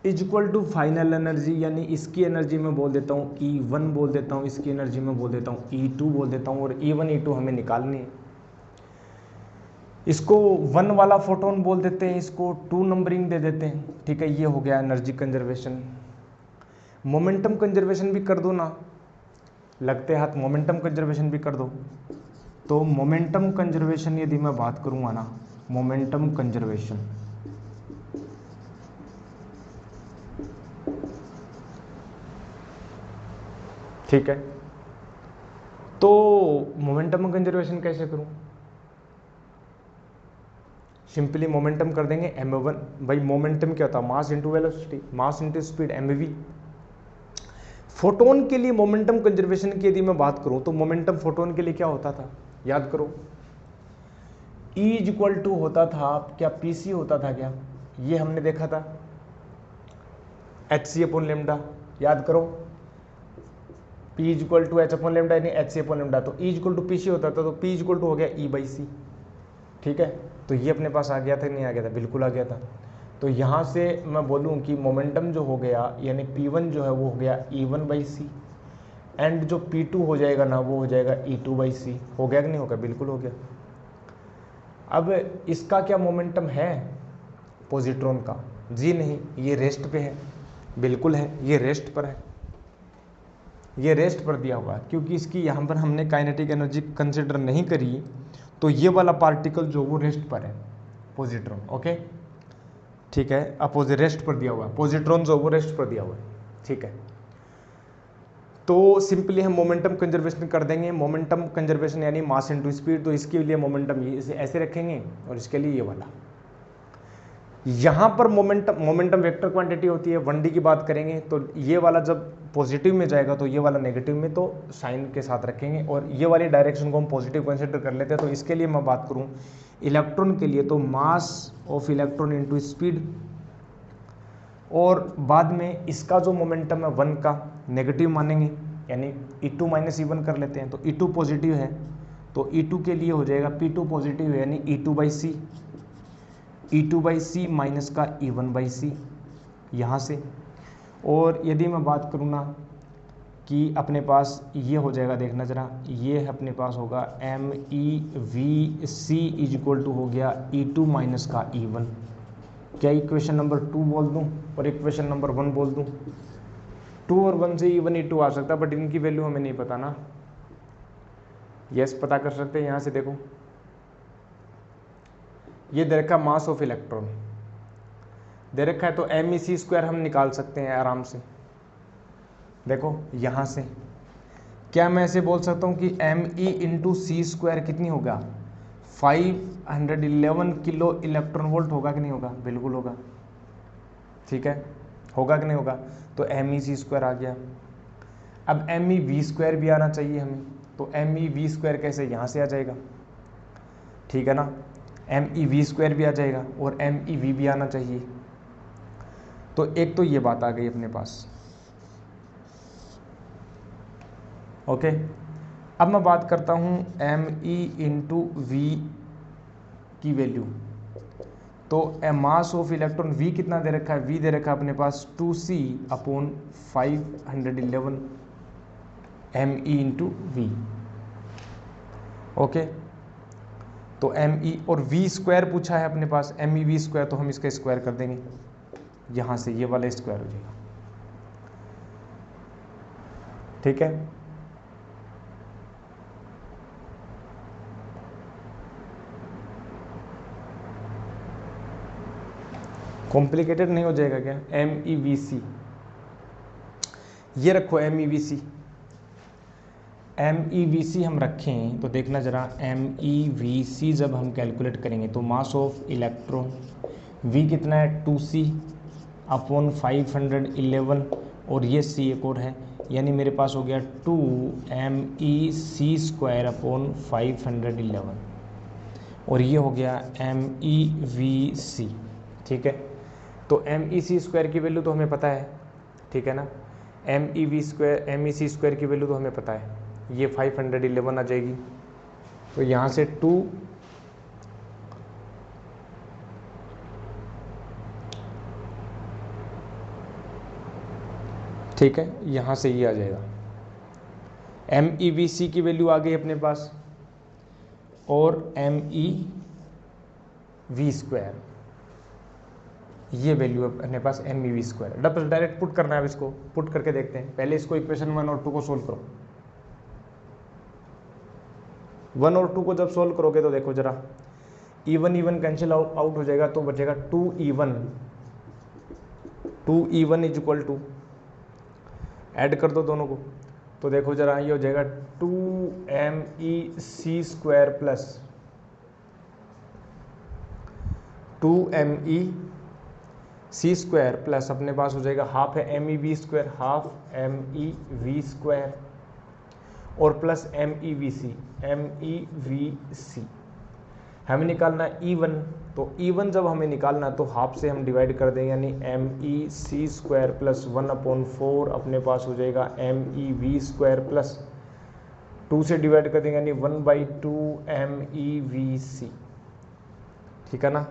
is equal to final energy, यानी इसकी एनर्जी में बोल देता हूँ E1 बोल देता हूँ, इसकी एनर्जी में बोल देता हूँ E2 बोल देता हूँ, और E1 E2 हमें निकालनी है। इसको 1 वाला फोटोन बोल देते हैं, इसको 2 नंबरिंग दे देते हैं, ठीक है। ये हो गया एनर्जी कंजर्वेशन। मोमेंटम कंजर्वेशन भी कर दो ना, लगते हाथ मोमेंटम कंजर्वेशन भी कर दो, तो मोमेंटम कंजर्वेशन यदि मैं बात करूंगा ना, मोमेंटम कंजर्वेशन, ठीक है, तो मोमेंटम कंजर्वेशन कैसे करूं? सिंपली मोमेंटम कर देंगे m1। भाई मोमेंटम क्या होता है? Mass into velocity, mass into speed, mv। Photon के लिए मोमेंटम कंजर्वेशन की यदि मैं बात करूं तो मोमेंटम फोटोन के लिए क्या होता था, याद करो, E इक्वल टू होता था क्या, पीसी होता था क्या, ये हमने देखा था, hc अपॉन लेमडा, याद करो, P equal to h upon lambda यानी hc अपॉन लेमडा, तो E इक्वल टू पीसी होता था, तो P इक्वल टू हो गया E बाई सी, ठीक है। तो ये अपने पास आ गया था, नहीं आ गया था? बिल्कुल आ गया था। तो यहाँ से मैं बोलूँ कि मोमेंटम जो हो गया यानी P1 जो है वो हो गया E1 बाई सी, एंड जो P2 हो जाएगा ना वो हो जाएगा E2 बाई सी। हो गया कि नहीं हो गया? बिल्कुल हो गया। अब इसका क्या मोमेंटम है पॉजिट्रॉन का? जी नहीं, ये रेस्ट पे है। बिल्कुल है, ये रेस्ट पर है, ये रेस्ट पर दिया हुआ है, क्योंकि इसकी यहाँ पर हमने काइनेटिक एनर्जी कंसिडर नहीं करी, तो ये वाला पार्टिकल जो वो रेस्ट पर है, पॉजिट्रॉन। ओके, ठीक है, अपोजिट रेस्ट पर दिया हुआ है, पॉजिट्रॉन जो वो रेस्ट पर दिया हुआ है, ठीक है। तो सिंपली हम मोमेंटम कंजर्वेशन कर देंगे। मोमेंटम कंजर्वेशन यानी मास इनटू स्पीड, तो इसके लिए मोमेंटम ये ऐसे रखेंगे और इसके लिए ये वाला। यहाँ पर मोमेंटम वेक्टर क्वांटिटी होती है, 1D की बात करेंगे तो ये वाला जब पॉजिटिव में जाएगा तो ये वाला नेगेटिव में, तो साइन के साथ रखेंगे, और ये वाली डायरेक्शन को हम पॉजिटिव कंसिडर कर लेते हैं। तो इसके लिए मैं बात करूँ इलेक्ट्रॉन के लिए, तो mass of electron into speed, और बाद में इसका जो मोमेंटम है 1 का नेगेटिव मानेंगे, यानी E2 माइनस E1 कर लेते हैं। तो E2 पॉजिटिव है तो E2 के लिए हो जाएगा P2 पॉजिटिव है यानी E2 by C, E2 by C minus का E1 बाई सी यहाँ से। और यदि मैं बात करूँ ना कि अपने पास ये हो जाएगा, देखना जरा, ये अपने पास होगा MEVC इज इक्वल टू हो गया E2 माइनस का E1। क्या इक्वेशन नंबर 2 बोल दूं और इक्वेशन नंबर 1 बोल दूं? 2 और 1 से E1 E2 आ सकता है, बट इनकी वैल्यू हमें नहीं पता ना। यस, पता कर सकते हैं। यहाँ से देखो, ये दे रखा मास ऑफ इलेक्ट्रॉन दे रखा है, तो MEC स्क्वायर हम निकाल सकते हैं आराम से। देखो यहाँ से क्या मैं ऐसे बोल सकता हूँ कि ME इंटू सी स्क्वायर कितनी होगा, 511 किलो इलेक्ट्रॉन वोल्ट होगा कि नहीं होगा? बिल्कुल होगा, ठीक है, होगा कि नहीं होगा? तो MEC स्क्वायर आ गया। अब MEV स्क्वायर भी आना चाहिए हमें, तो MEV स्क्वायर कैसे? यहाँ से आ जाएगा, ठीक है ना, MEV स्क्वायर भी आ जाएगा और MEV भी आना चाहिए। तो एक तो ये बात आ गई अपने पास। ओके, अब मैं बात करता हूँ ME इंटू V की वैल्यू। तो मास ऑफ इलेक्ट्रॉन V कितना दे रखा है? V दे रखा है अपने पास 2C upon 511 ME into V। Okay, तो ME और V स्क्वायर पूछा है अपने पास, MEV स्क्वायर, तो हम इसका स्क्वायर कर देंगे, यहाँ से ये वाला स्क्वायर हो जाएगा, ठीक है। कॉम्प्लिकेटेड नहीं हो जाएगा क्या? MEVC, ये रखो MEVC। MEVC हम रखें तो देखना जरा, MEVC जब हम कैलकुलेट करेंगे तो मास ऑफ इलेक्ट्रॉन V कितना है? 2C अपॉन 511, और ये C एक और है, यानी मेरे पास हो गया 2MEC स्क्वायर अपॉन 511, और ये हो गया MEVC, ठीक है। तो MEC स्क्वायर की वैल्यू तो हमें पता है, ठीक है ना, MEV स्क्वायर MEC स्क्वायर की वैल्यू तो हमें पता है, ये 511 आ जाएगी। तो यहाँ से 2 ठीक है, यहाँ से ये आ जाएगा। MEVC की वैल्यू आ गई अपने पास, और MEV स्क्वायर, ये वैल्यू है अपने पास MEV square. Double direct put करना है, अब इसको पुट करके देखते हैं। पहले इसको इक्वेशन 1 और 2 को सोल्व करो। 1 और 2 को जब सोल्व करोगे तो देखो जरा, इवन इवन कैंसिल आउट हो जाएगा, तो बचेगा 2 even is equal to, add कर दो दोनों को, तो देखो जरा ये हो जाएगा 2MEC² प्लस 2MEC² प्लस अपने पास हो जाएगा हाफ है MEV², हाफ MEV² और प्लस MEVC हमें निकालना है E1, तो E1 जब हमें निकालना है तो हाफ से हम डिवाइड कर देंगे, यानी MEC² प्लस 1/4 अपने पास हो जाएगा MEV² प्लस 2 से डिवाइड कर देंगे, यानी 1/2 MEVC, ठीक है ना,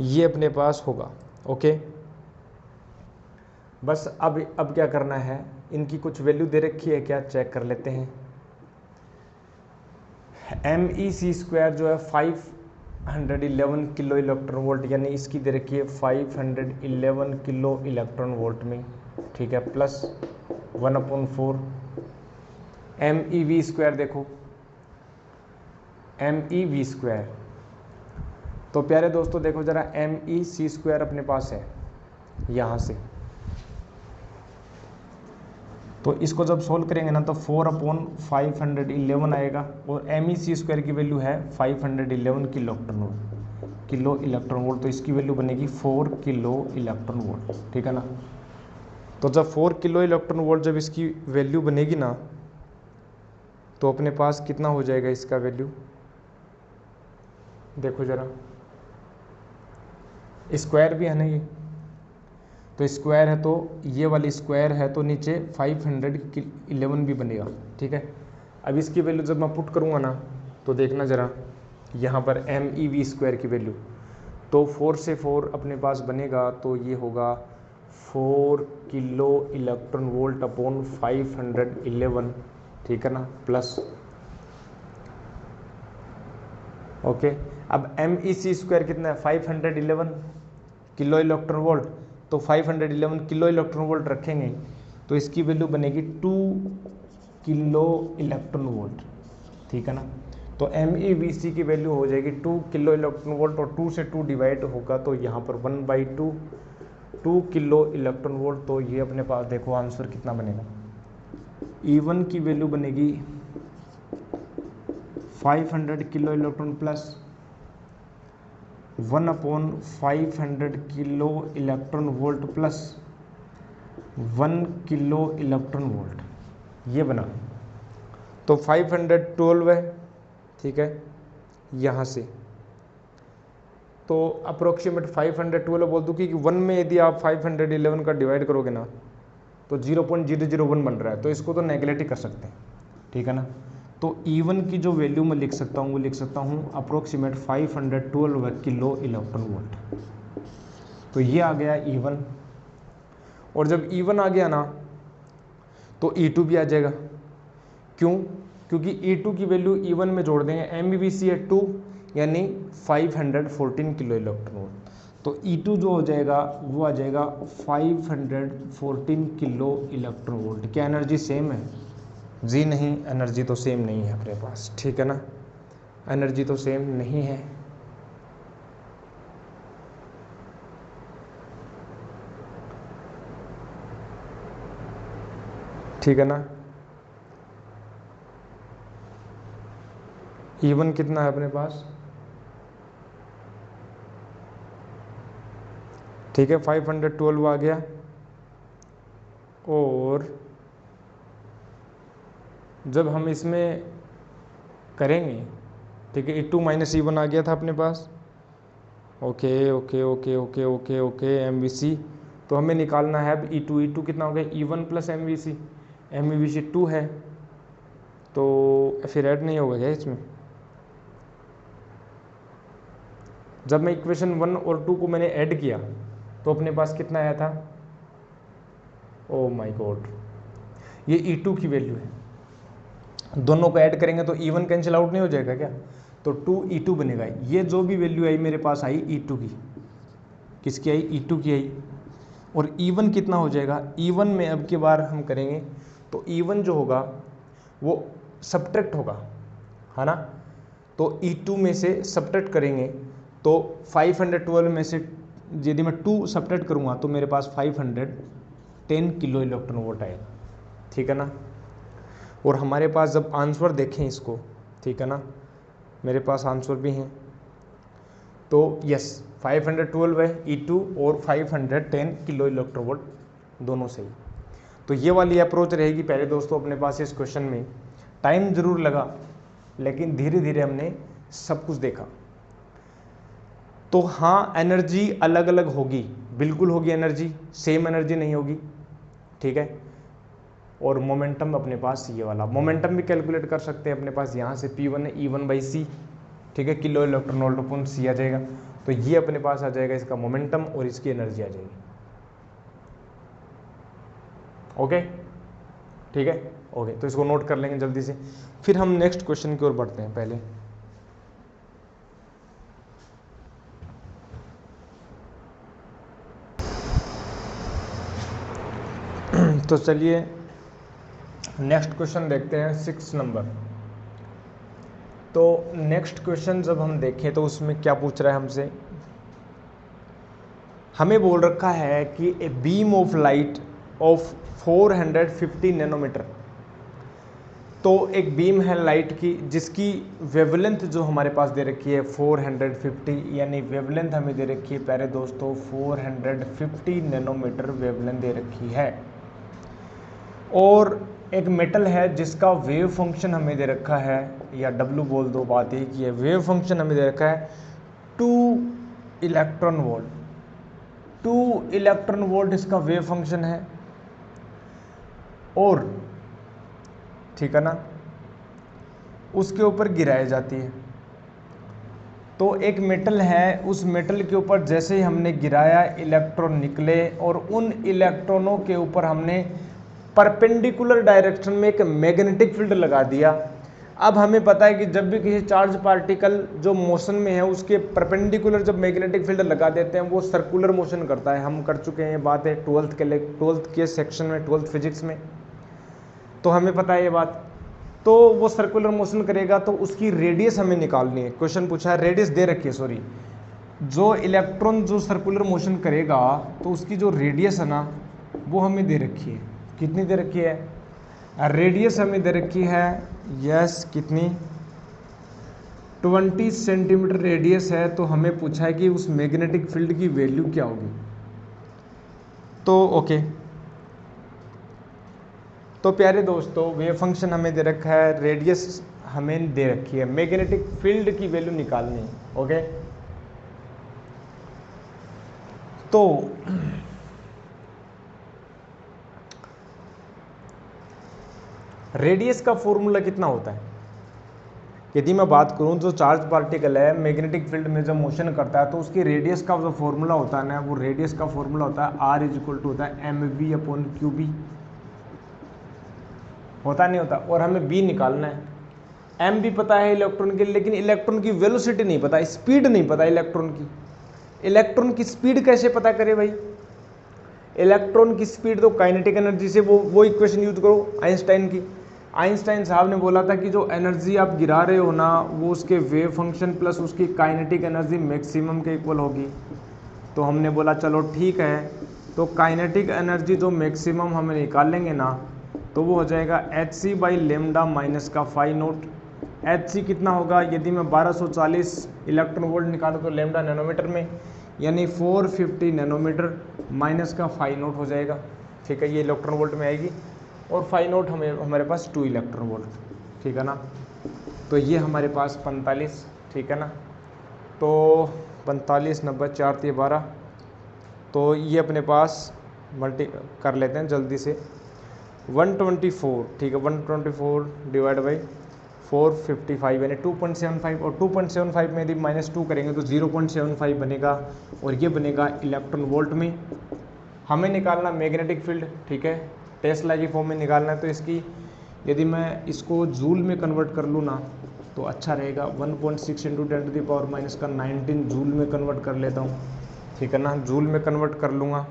ये अपने पास होगा। ओके, बस अब क्या करना है, इनकी कुछ वैल्यू दे रखी है क्या, चेक कर लेते हैं। MEC² जो है 511 किलो इलेक्ट्रॉन वोल्ट, यानी इसकी दे रखी है 511 किलो इलेक्ट्रॉन वोल्ट में, ठीक है, प्लस 1/4 MEV², देखो MEV², तो प्यारे दोस्तों देखो जरा MEC² अपने पास है यहाँ से, तो इसको जब सोल्व करेंगे ना तो 4/511 आएगा, और MEC² की वैल्यू है 511 किलो इलेक्ट्रॉन वोल्ट, तो इसकी वैल्यू बनेगी 4 किलो इलेक्ट्रॉन वोल्ट, ठीक है ना। तो जब 4 किलो इलेक्ट्रॉन वोल्ट जब इसकी वैल्यू बनेगी ना, तो अपने पास कितना हो जाएगा इसका वैल्यू, देखो जरा, स्क्वायर भी है ना ये, तो स्क्वायर है, तो ये वाली स्क्वायर है, तो नीचे 511 भी बनेगा, ठीक है। अब इसकी वैल्यू जब मैं पुट करूँगा ना, तो देखना ज़रा यहाँ पर MEV² की वैल्यू, तो 4 से 4 अपने पास बनेगा, तो ये होगा 4 किलो इलेक्ट्रॉन वोल्ट अपॉन 511, ठीक है ना, प्लस, ओके। अब MEC² कितना है, 511 किलो इलेक्ट्रॉन वोल्ट, तो 511 किलो इलेक्ट्रॉन वोल्ट रखेंगे, तो इसकी वैल्यू बनेगी 2 किलो इलेक्ट्रॉन वोल्ट, ठीक है ना। तो MEVC की वैल्यू हो जाएगी 2 किलो इलेक्ट्रॉन वोल्ट, और 2 से 2 डिवाइड होगा, तो यहाँ पर 1/2 2 किलो इलेक्ट्रॉन वोल्ट, तो ये अपने पास देखो आंसर कितना बनेगा, E1 की वैल्यू बनेगी 500 kilo electron plus 1/500 kilo electron volt plus 1 kilo electron volt, ये बना। तो 512 है, ठीक है, यहाँ से तो अप्रोक्सीमेट 512 बोल दूँ कि 1 में यदि आप 511 का डिवाइड करोगे ना, तो 0.001 बन रहा है, तो इसको तो नेगलेक्ट ही कर सकते हैं, ठीक है ना। तो E1 की जो वैल्यू मैं लिख सकता हूँ, वो लिख सकता हूँ अप्रोक्सीमेट 512 किलो इलेक्ट्रॉन वोल्ट, तो ये आ गया E1। और जब E1 आ गया ना, तो E2 भी आ जाएगा, क्यों, क्योंकि E2 की वैल्यू E1 में जोड़ देंगे, MEVC है 2, यानी 514 किलो इलेक्ट्रॉन वोल्ट, तो E2 जो हो जाएगा वो आ जाएगा 514 किलो इलेक्ट्रॉन वोल्ट। क्या एनर्जी सेम है जी, नहीं, एनर्जी तो सेम नहीं है अपने पास, ठीक है ना, एनर्जी तो सेम नहीं है। ठीक है ना, E1 कितना है अपने पास, ठीक है, 512 आ गया, और जब हम इसमें करेंगे, ठीक है, E2 माइनस E1 आ गया था अपने पास, okay okay okay okay okay okay MVC, तो हमें निकालना है अब E2 कितना हो गया, E1 प्लस MEVC 2 है, तो फिर ऐड नहीं होगा क्या इसमें, जब मैं इक्वेशन 1 और 2 को मैंने ऐड किया तो अपने पास कितना आया था, ओ माय गॉड, ये E2 की वैल्यू है, दोनों को ऐड करेंगे तो E1 कैंसिल आउट नहीं हो जाएगा क्या, तो 2E2 बनेगा। ये जो भी वैल्यू आई मेरे पास आई E2 की, किसकी आई, E2 की आई, और E1 कितना हो जाएगा, E1 में अब की बार हम करेंगे तो E1 जो होगा वो सब्ट्रैक्ट होगा, है ना, तो E2 में से सब्ट्रैक्ट करेंगे तो 512 में से यदि मैं 2 सब्ट्रैक्ट करूँगा तो मेरे पास 510 किलो इलेक्ट्रॉन वोल्ट आएगा, ठीक है ना। और हमारे पास जब आंसर देखें इसको, ठीक है ना, मेरे पास आंसर भी हैं, तो यस 512 है E2 और 510 किलो इलेक्ट्रॉन वोल्ट दोनों सही। तो ये वाली अप्रोच रहेगी पहले दोस्तों अपने पास इस क्वेश्चन में। टाइम ज़रूर लगा लेकिन धीरे धीरे हमने सब कुछ देखा। तो हाँ, एनर्जी अलग अलग होगी, बिल्कुल होगी, एनर्जी सेम एनर्जी नहीं होगी, ठीक है। और मोमेंटम अपने पास ये वाला मोमेंटम भी कैलकुलेट कर सकते हैं अपने पास, यहाँ से P1 है E1/c, ठीक है, kilo electron volt upon c आ जाएगा। तो ये अपने पास आ जाएगा इसका मोमेंटम और इसकी एनर्जी आ जाएगी। ओके, ठीक है, ओके। तो इसको नोट कर लेंगे जल्दी से, फिर हम नेक्स्ट क्वेश्चन की ओर बढ़ते हैं। पहले तो चलिए नेक्स्ट क्वेश्चन देखते हैं, 6 नंबर। तो नेक्स्ट क्वेश्चन जब हम देखें तो उसमें क्या पूछ रहा है हमसे, हमें बोल रखा है कि a beam of light of 450 nanometer. तो एक बीम है लाइट की जिसकी वेवलेंथ जो हमारे पास दे रखी है 450, यानी वेवलेंथ हमें दे रखी है प्यारे दोस्तों 450 नैनोमीटर वेवलेंथ दे रखी है। और एक मेटल है जिसका वेव फंक्शन हमें दे रखा है, या W बोल दो, बात यही की है, वेव फंक्शन हमें दे रखा है 2 इलेक्ट्रॉन वोल्ट। 2 इलेक्ट्रॉन वोल्ट इसका वेव फंक्शन है। और ठीक है ना, उसके ऊपर गिराई जाती है। तो एक मेटल है, उस मेटल के ऊपर जैसे ही हमने गिराया इलेक्ट्रॉन निकले, और उन इलेक्ट्रॉनों के ऊपर हमने परपेंडिकुलर डायरेक्शन में एक मैग्नेटिक फील्ड लगा दिया। अब हमें पता है कि जब भी किसी चार्ज पार्टिकल जो मोशन में है उसके परपेंडिकुलर जब मैग्नेटिक फील्ड लगा देते हैं वो सर्कुलर मोशन करता है। हम कर चुके हैं ये बात है 12th के सेक्शन में, 12th फिजिक्स में, तो हमें पता है ये बात। तो वो सर्कुलर मोशन करेगा तो उसकी रेडियस हमें निकालनी है। क्वेश्चन पूछा है, रेडियस दे रखी है, सॉरी, जो इलेक्ट्रॉन जो सर्कुलर मोशन करेगा तो उसकी जो रेडियस है ना वो हमें दे रखी है। कितनी दे रखी है? रेडियस हमें दे रखी है, यस, कितनी, 20 सेंटीमीटर रेडियस है। तो हमें पूछा है कि उस मैग्नेटिक फील्ड की वैल्यू क्या होगी। तो ओके, तो प्यारे दोस्तों वेव फंक्शन हमें दे रखा है, रेडियस हमें दे रखी है, मैग्नेटिक फील्ड की वैल्यू निकालनी है। ओके, तो रेडियस का फॉर्मूला कितना होता है? यदि मैं बात करूं जो चार्ज पार्टिकल है मैग्नेटिक फील्ड में जब मोशन करता है तो उसकी रेडियस का जो फॉर्मूला होता है ना, वो रेडियस का फॉर्मूला होता है R होता है mv/qb, होता नहीं होता? और हमें b निकालना है। m भी पता है इलेक्ट्रॉन के, लेकिन इलेक्ट्रॉन की वेलोसिटी नहीं पता, स्पीड नहीं पता इलेक्ट्रॉन की। इलेक्ट्रॉन की स्पीड कैसे पता करे भाई? इलेक्ट्रॉन की स्पीड तो काइनेटिक एनर्जी से, वो इक्वेशन यूज करो आइंस्टाइन की। आइंस्टाइन साहब ने बोला था कि जो एनर्जी आप गिरा रहे हो ना वो उसके वेव फंक्शन प्लस उसकी काइनेटिक एनर्जी मैक्सिमम के इक्वल होगी। तो हमने बोला चलो ठीक है, तो काइनेटिक एनर्जी जो मैक्सिमम हमें निकालेंगे ना तो वो हो जाएगा hc/λ माइनस का फाई नोट। hc कितना होगा? यदि मैं 1240 इलेक्ट्रॉन वोल्ट निकालूँ तो लैम्डा नैनोमीटर में, यानी 450 नैनोमीटर माइनस का फाई नोट हो जाएगा। ठीक है, ये इलेक्ट्रॉन वोल्ट में आएगी, और फाई नोट हमारे पास 2 इलेक्ट्रॉन वोल्ट, ठीक है ना। तो ये हमारे पास 45, ठीक है ना। तो 45 90 4 3 12, तो ये अपने पास मल्टी कर लेते हैं जल्दी से, 124, ठीक है, 124 डिवाइड बाई 455 यानी 2.75, और 2.75 में यदि -2 करेंगे तो 0.75 बनेगा, और ये बनेगा इलेक्ट्रॉन वोल्ट में। हमें निकालना मैग्नेटिक फील्ड, ठीक है, टेस्ला की फॉर्म में निकालना है। तो इसकी यदि मैं इसको जूल में कन्वर्ट कर लूँ ना तो अच्छा रहेगा। 1.6 × 10⁻⁹ जूल में कन्वर्ट कर लेता हूँ, ठीक है ना, जूल में कन्वर्ट कर लूँगा।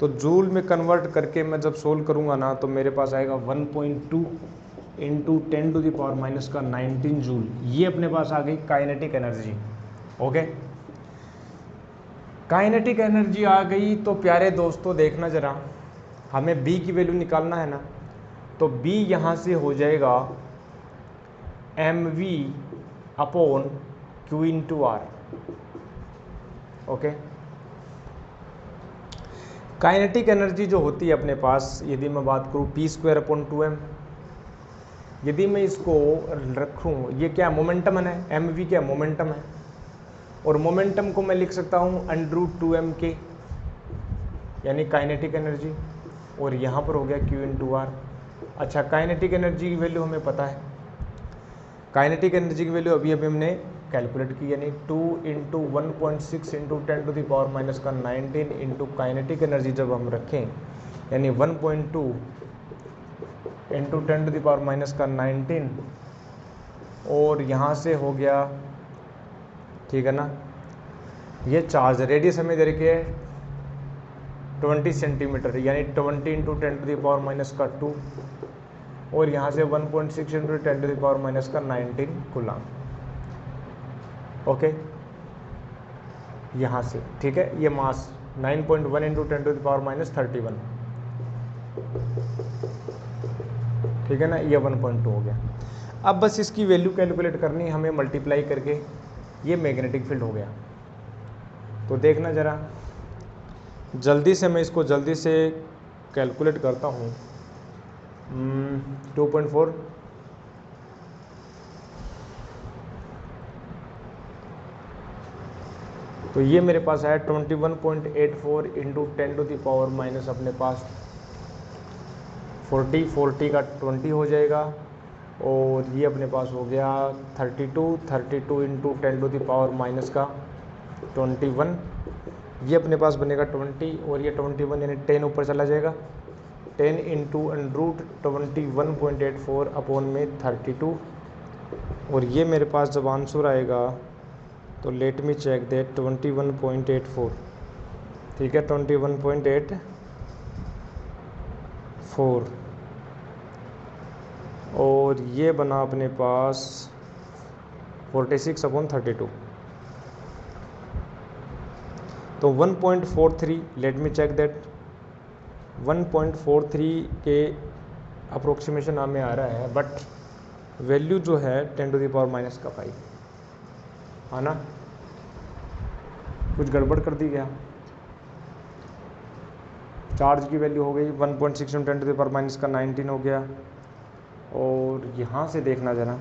तो जूल में कन्वर्ट करके मैं जब सोल्व करूँगा ना तो मेरे पास आएगा 1.2 इंटू 10⁻⁻⁻19 जूल, ये अपने पास आ गई kinetic energy. Okay, kinetic energy आ गई तो प्यारे दोस्तों देखना जरा, हमें B की वैल्यू निकालना है ना, तो B यहाँ से हो जाएगा mv/Q/R। ओके, काइनेटिक एनर्जी जो होती है अपने पास, यदि मैं बात करूँ p²/2m, यदि मैं इसको रखूँ, ये क्या मोमेंटम है, mv क्या मोमेंटम है, और मोमेंटम को मैं लिख सकता हूँ √2m के, यानी काइनेटिक एनर्जी, और यहाँ पर हो गया Q/R। अच्छा, काइनेटिक एनर्जी की वैल्यू हमें पता है, काइनेटिक एनर्जी की वैल्यू अभी हमने कैलकुलेट की, यानी 2 × 1.6 × 10⁻⁻19 इंटू काइनेटिक एनर्जी जब हम रखें, यानी 1.2 × 10⁻⁻19, और यहाँ से हो गया, ठीक है ना, ये चार्ज रेडियस हमें दे रखी है 20 सेंटीमीटर, यानी 20 × 10⁻⁻2, और यहाँ से 1.6 × 10⁻⁻19 कूलम। ओके, यहाँ से, ठीक है, ये मास 9.1 × 10⁻31, ठीक है ना, ये 1.2 हो गया। अब बस इसकी वैल्यू कैलकुलेट करनी है हमें, मल्टीप्लाई करके, ये मैग्नेटिक फील्ड हो गया। तो देखना ज़रा, जल्दी से मैं इसको जल्दी से कैलकुलेट करता हूँ। 2.4, तो ये मेरे पास है 21.84 × 10⁻⁻, अपने पास 40 का 20 हो जाएगा, और ये अपने पास हो गया 32 × 10⁻⁻ का 21, ये अपने पास बनेगा 20, और ये 21 यानी 10 ऊपर चला जाएगा, 10 × √21.84/32, और ये मेरे पास जब आंसर आएगा तो लेट मी चेक दैट 21.84, ठीक है, 21.84, और ये बना अपने पास 46/32, तो 1.43, लेट मी चेक दैट, 1.43 के अप्रोक्सीमेशन हमें आ रहा है, बट वैल्यू जो है 10⁻⁻⁵ है ना, कुछ गड़बड़ कर दी गया। चार्ज की वैल्यू हो गई 1.6 × 10⁻⁻19 हो गया, और यहाँ से देखना जरा,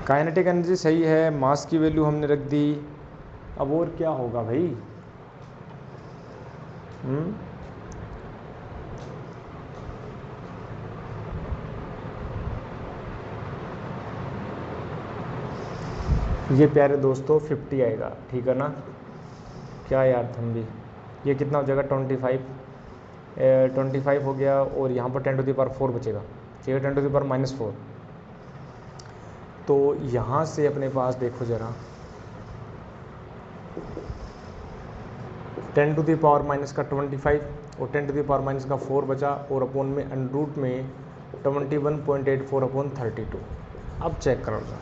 काइनेटिक एनर्जी सही है, मास की वैल्यू हमने रख दी, अब और क्या होगा भाई? ये प्यारे दोस्तों 50 आएगा, ठीक है ना, क्या यार थम भी, ये कितना हो जाएगा 25 हो गया, और यहाँ पर 10⁻⁴ बचेगा, ठीक है, 10⁻⁻⁴, तो यहाँ से अपने पास देखो ज़रा, 10⁻⁻⁻ का 25 और 10⁻⁻⁴ का 4 बचा, और अपोन में √ में 21.84/32। अब चेक करो ज़रा,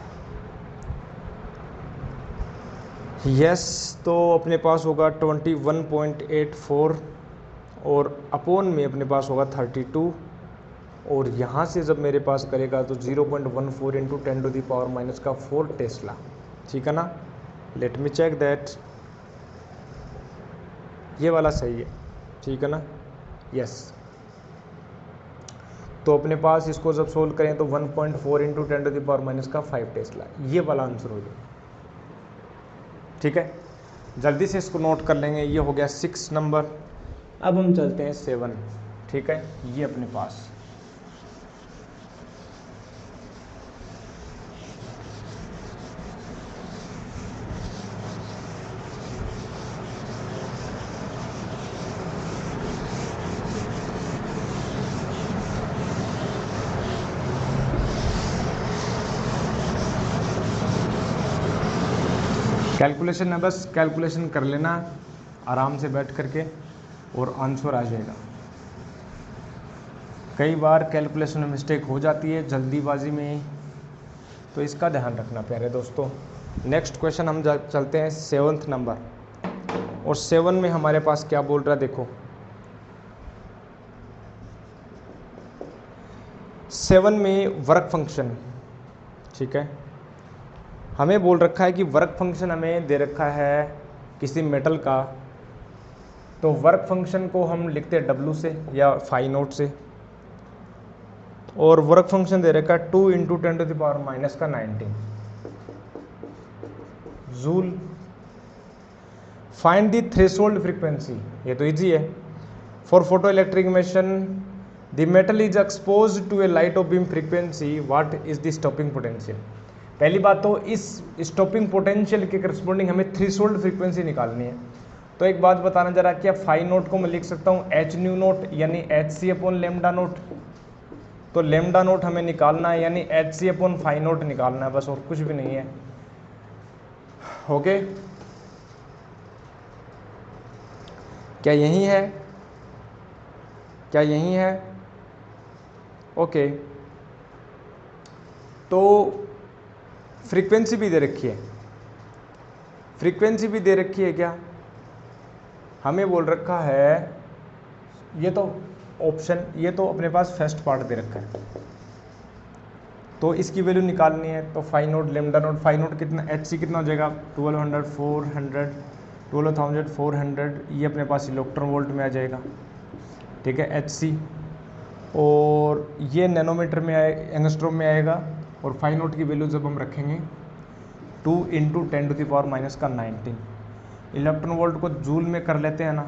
यस, तो अपने पास होगा 21.84, और अपोन में अपने पास होगा 32, और यहाँ से जब मेरे पास करेगा तो 0.14 × 10⁻⁻⁴ टेस्ला, ठीक है ना, लेट मी चेक दैट, ये वाला सही है, ठीक है ना, यस। तो अपने पास इसको जब सोल्व करें तो 1.4 × 10⁻⁵ टेस्ला, ये वाला आंसर हो जाए, ठीक है। जल्दी से इसको नोट कर लेंगे, ये हो गया 6 नंबर। अब हम चलते हैं 7, ठीक है, ये अपने पास कैलकुलेशन है, बस कैलकुलेशन कर लेना आराम से बैठ करके और आंसर आ जाएगा। कई बार कैलकुलेशन में मिस्टेक हो जाती है जल्दीबाजी में, तो इसका ध्यान रखना प्यारे दोस्तों। नेक्स्ट क्वेश्चन हम चलते हैं 7th नंबर, और 7 में हमारे पास क्या बोल रहा है देखो। 7 में वर्क फंक्शन, ठीक है, हमें बोल रखा है कि वर्क फंक्शन हमें दे रखा है किसी मेटल का, तो वर्क फंक्शन को हम लिखते हैं W से या फाई नोट से, और वर्क फंक्शन दे रखा है 2 × 10⁻⁻⁻⁹ joule. Find the threshold frequency, ये तो इजी है। For photo electric emission the metal is expose to a light of beam frequency, what is the stopping potential. पहली बात तो इस स्टॉपिंग पोटेंशियल के करस्पॉन्डिंग हमें थ्रेशोल्ड फ्रीक्वेंसी निकालनी है। तो एक बात बताना जरा, क्या फाई नोट को मैं लिख सकता हूँ एच न्यू नोट यानी HC/λ0। तो लेमडा नोट हमें निकालना है यानी HC/फाई नोट निकालना है, बस और कुछ भी नहीं है। ओके, क्या यही है, क्या यही है? ओके, तो फ्रीक्वेंसी भी दे रखी है, फ्रीक्वेंसी भी दे रखी है। क्या हमें बोल रखा है, ये तो ऑप्शन, ये तो अपने पास फर्स्ट पार्ट दे रखा है, तो इसकी वैल्यू निकालनी है। तो phi naught lambda naught, phi naught कितना, HC कितना हो जाएगा 1200 400 12400, ये अपने पास इलेक्ट्रॉन वोल्ट में आ जाएगा, ठीक है HC, और ये नैनोमीटर में आए, एंगस्ट्रॉम में आएगा। और फाई नोट की वैल्यू जब हम रखेंगे 2 × 10⁻⁻⁹, इलेक्ट्रॉन वोल्ट को जूल में कर लेते हैं ना,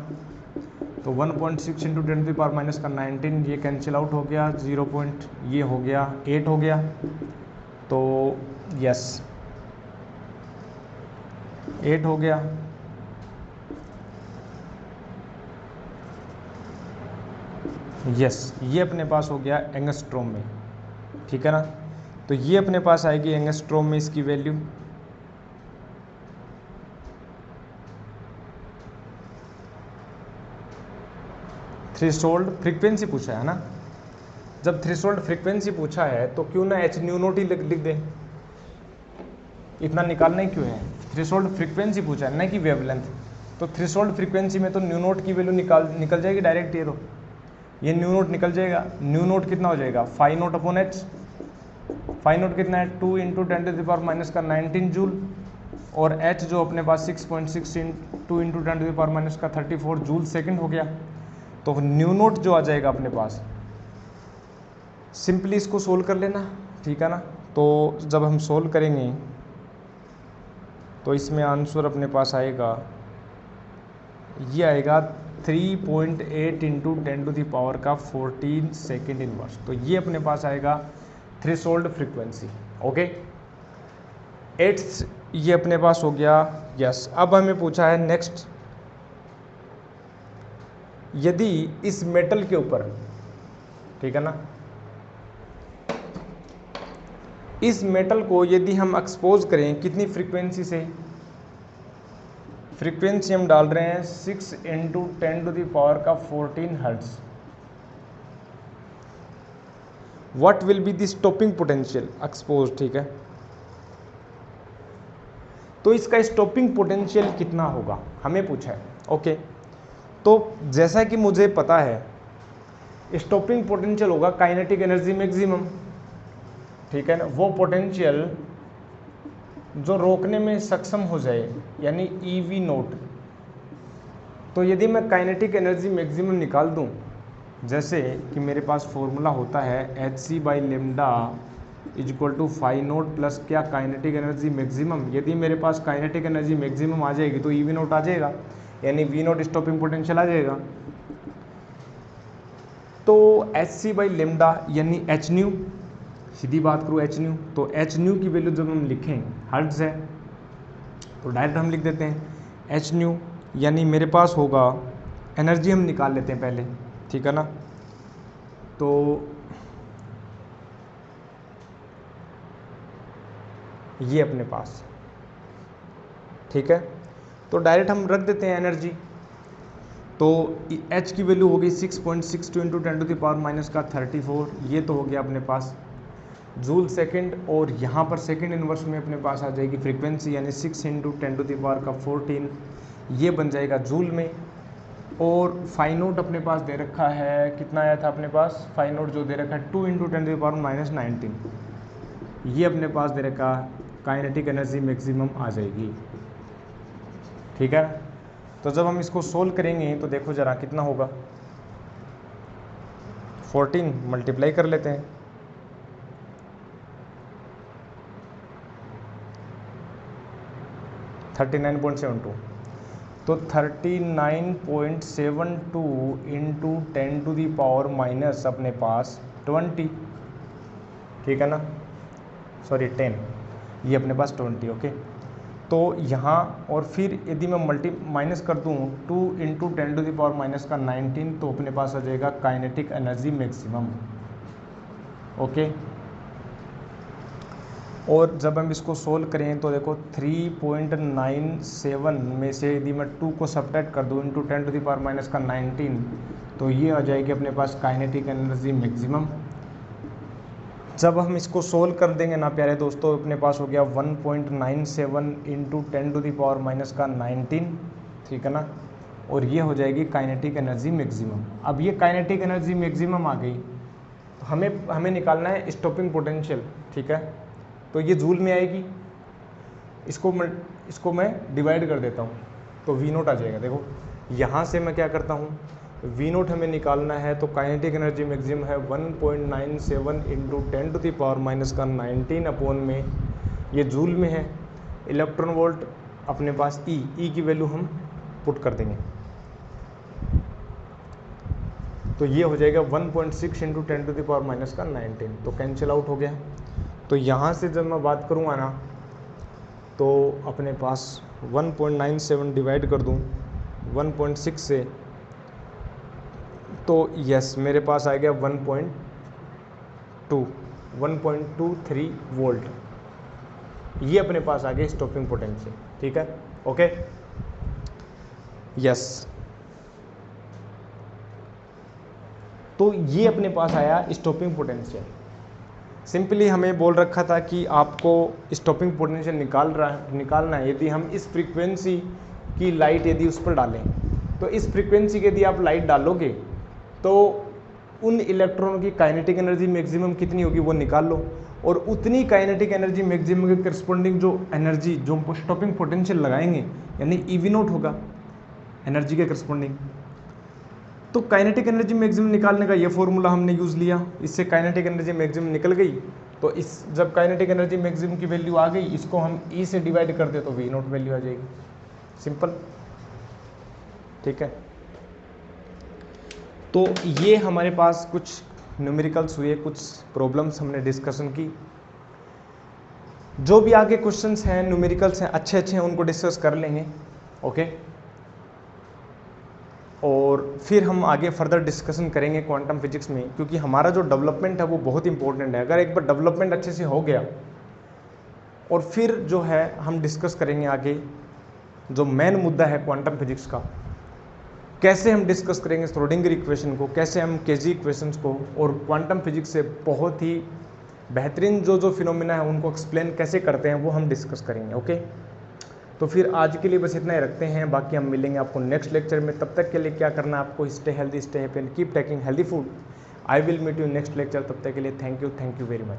तो 1.6 × 10⁻⁻⁹, ये कैंसिल आउट हो गया, 0. ये हो गया 8 हो गया, तो यस 8 हो गया। यस, ये अपने पास हो गया एंगस्ट्रॉम में, ठीक है ना। तो ये अपने पास आएगी एंगस्ट्रॉम में इसकी वैल्यू। थ्रेशोल्ड फ्रीक्वेंसी पूछा है ना, जब थ्रेशोल्ड फ्रीक्वेंसी पूछा है तो क्यों ना H न्यू नोट ही लिख दे, इतना निकालना ही क्यों है। थ्रेशोल्ड फ्रीक्वेंसी पूछा है, नहीं कि वेवलेंथ। तो थ्रेशोल्ड फ्रीक्वेंसी में तो न्यू नोट की वैल्यू निकल जाएगी डायरेक्ट, ये न्यू नोट निकल जाएगा। न्यू नोट कितना हो जाएगा, फाई नोट/H। फाई नोट कितना है 2 × 10⁻⁻⁹ जूल, और H जो अपने पास 6.6 × 2 × 10⁻34 जूल सेकंड हो गया। तो न्यू नोट जो आ जाएगा अपने पास, सिंपली इसको सोल्व कर लेना, ठीक है ना। तो जब हम सोल्व करेंगे तो इसमें आंसर अपने पास आएगा, ये आएगा 3.8 × 10⁻14 सेकेंड इनवर्स। तो ये अपने पास आएगा थ्रेशोल्ड फ्रीक्वेंसी। ओके, 8th ये अपने पास हो गया। यस, अब हमें पूछा है नेक्स्ट, यदि इस मेटल के ऊपर, ठीक है ना, इस मेटल को यदि हम एक्सपोज करें कितनी फ्रीक्वेंसी से, फ्रीक्वेंसी हम डाल रहे हैं 6 × 10⁻14 hertz. What will be the stopping potential expose, ठीक है। तो इसका स्टॉपिंग पोटेंशियल कितना होगा हमें पूछा है। ओके, तो जैसा कि मुझे पता है स्टॉपिंग पोटेंशियल होगा काइनेटिक एनर्जी मैक्सिमम, ठीक है ना, वो पोटेंशियल जो रोकने में सक्षम हो जाए, यानी EV0। तो यदि मैं काइनेटिक एनर्जी मैक्सिमम निकाल दूं, जैसे कि मेरे पास फॉर्मूला होता है HC/λ = फाई नोट प्लस क्या काइनेटिक एनर्जी मैक्सिमम। यदि मेरे पास काइनेटिक एनर्जी मैक्सिमम आ जाएगी तो EV0 आ जाएगा, यानी V0 स्टॉपिंग पोटेंशियल आ जाएगा। तो HC/λ यानी H न्यू, सीधी बात करूँ H न्यू, तो H न्यू की वैल्यू जब हम लिखें, हर्ट्ज है तो डायरेक्ट हम लिख देते हैं H न्यू, यानी मेरे पास होगा, एनर्जी हम निकाल लेते हैं पहले, ठीक है ना। तो ये अपने पास ठीक है। तो डायरेक्ट हम रख देते हैं एनर्जी। तो H की वैल्यू होगी 6.62 इंटू 10⁻⁻34, ये तो हो गया अपने पास जूल सेकंड, और यहाँ पर सेकंड इनवर्स में अपने पास आ जाएगी फ्रीक्वेंसी, यानी 6 इंटू 10⁻14, ये बन जाएगा जूल में। और फाई नोट अपने पास दे रखा है, कितना आया था अपने पास फाई नोट जो दे रखा है 2 इंटू 10⁻⁻19, ये अपने पास दे रखा काइनेटिक एनर्जी मैक्सिमम आ जाएगी। ठीक है। तो जब हम इसको सोल्व करेंगे तो देखो जरा कितना होगा, 14 मल्टीप्लाई कर लेते हैं, (39.72), तो 39.72 इंटू 10⁻⁻, अपने पास 20, ठीक है ना, सॉरी 10, ये अपने पास 20। ओके। तो यहाँ और फिर यदि मैं माइनस कर दूँ 2 इंटू 10⁻⁻19, तो अपने पास आ जाएगा काइनेटिक एनर्जी मैक्सिमम। ओके। और जब हम इसको सोल्व करें तो देखो 3.97 में से यदि मैं 2 को सब्ट्रैक्ट कर दूँ इंटू 10⁻⁻19, तो ये आ जाएगी अपने पास काइनेटिक एनर्जी मैक्सिमम। जब हम इसको सोल्व कर देंगे ना प्यारे दोस्तों, अपने पास हो गया 1.97 इंटू 10⁻⁻19, ठीक है ना, और ये हो जाएगी काइनेटिक एनर्जी मैक्सिमम। अब ये काइनेटिक एनर्जी मैक्सिमम आ गई, तो हमें निकालना है स्टॉपिंग पोटेंशियल, ठीक है। तो ये जूल में आएगी, इसको मैं डिवाइड कर देता हूँ, तो V नोट आ जाएगा। देखो यहाँ से मैं क्या करता हूँ, V नोट हमें निकालना है, तो काइनेटिक एनर्जी मैक्सिमम है 1.97 इंटू 10⁻⁻19 अपॉन में, ये जूल में है, इलेक्ट्रॉन वोल्ट अपने पास E की वैल्यू हम पुट कर देंगे, तो ये हो जाएगा 1.6 इंटू 10⁻⁻19, तो कैंसिल आउट हो गया। तो यहाँ से जब मैं बात करूँगा ना, तो अपने पास 1.97 डिवाइड कर दूँ 1.6 से, तो यस मेरे पास आ गया 1.23 वोल्ट, ये अपने पास आ गया स्टॉपिंग पोटेंशियल। ठीक है। ओके। यस, तो ये अपने पास आया स्टॉपिंग पोटेंशियल। सिंपली हमें बोल रखा था कि आपको स्टॉपिंग पोटेंशियल निकालना है। यदि हम इस फ्रीक्वेंसी की लाइट यदि उस पर डालें, तो इस फ्रीक्वेंसी की यदि आप लाइट डालोगे तो उन इलेक्ट्रॉनों की काइनेटिक एनर्जी मैक्सिमम कितनी होगी वो निकाल लो, और उतनी काइनेटिक एनर्जी मैक्सिमम के करस्पॉन्डिंग जो एनर्जी जो स्टॉपिंग पोटेंशियल लगाएंगे, यानी ईवी नोट होगा एनर्जी के करस्पॉन्डिंग। तो काइनेटिक एनर्जी मैक्सिमम निकालने का ये फॉर्मूला हमने यूज़ लिया, इससे काइनेटिक एनर्जी मैक्सिमम निकल गई। तो इस जब काइनेटिक एनर्जी मैक्सिमम की वैल्यू आ गई, इसको हम ई से डिवाइड कर दे तो वी नोट वैल्यू आ जाएगी, सिंपल। ठीक है। तो ये हमारे पास कुछ न्यूमेरिकल्स हुए, कुछ प्रॉब्लम्स हमने डिस्कशन की। जो भी आगे क्वेश्चंस हैं, न्यूमेरिकल्स हैं, अच्छे हैं, उनको डिस्कस कर लेंगे। ओके। और फिर हम आगे फर्दर डिस्कशन करेंगे क्वांटम फिजिक्स में, क्योंकि हमारा जो डेवलपमेंट है वो बहुत इंपॉर्टेंट है। अगर एक बार डेवलपमेंट अच्छे से हो गया, और फिर जो है हम डिस्कस करेंगे आगे जो मेन मुद्दा है क्वांटम फिजिक्स का, कैसे हम डिस्कस करेंगे श्रोडिंगर इक्वेशन को, कैसे हम केजी इक्वेशंस को, और क्वांटम फिजिक्स से बहुत ही बेहतरीन जो फिनोमिना है उनको एक्सप्लेन कैसे करते हैं वो हम डिस्कस करेंगे। ओके। तो फिर आज के लिए बस इतना ही रखते हैं, बाकी हम मिलेंगे आपको नेक्स्ट लेक्चर में। तब तक के लिए क्या करना है आपको, stay healthy, stay happy and keep taking healthy food. I will meet you next lecture. तब तक के लिए थैंक यू वेरी मच।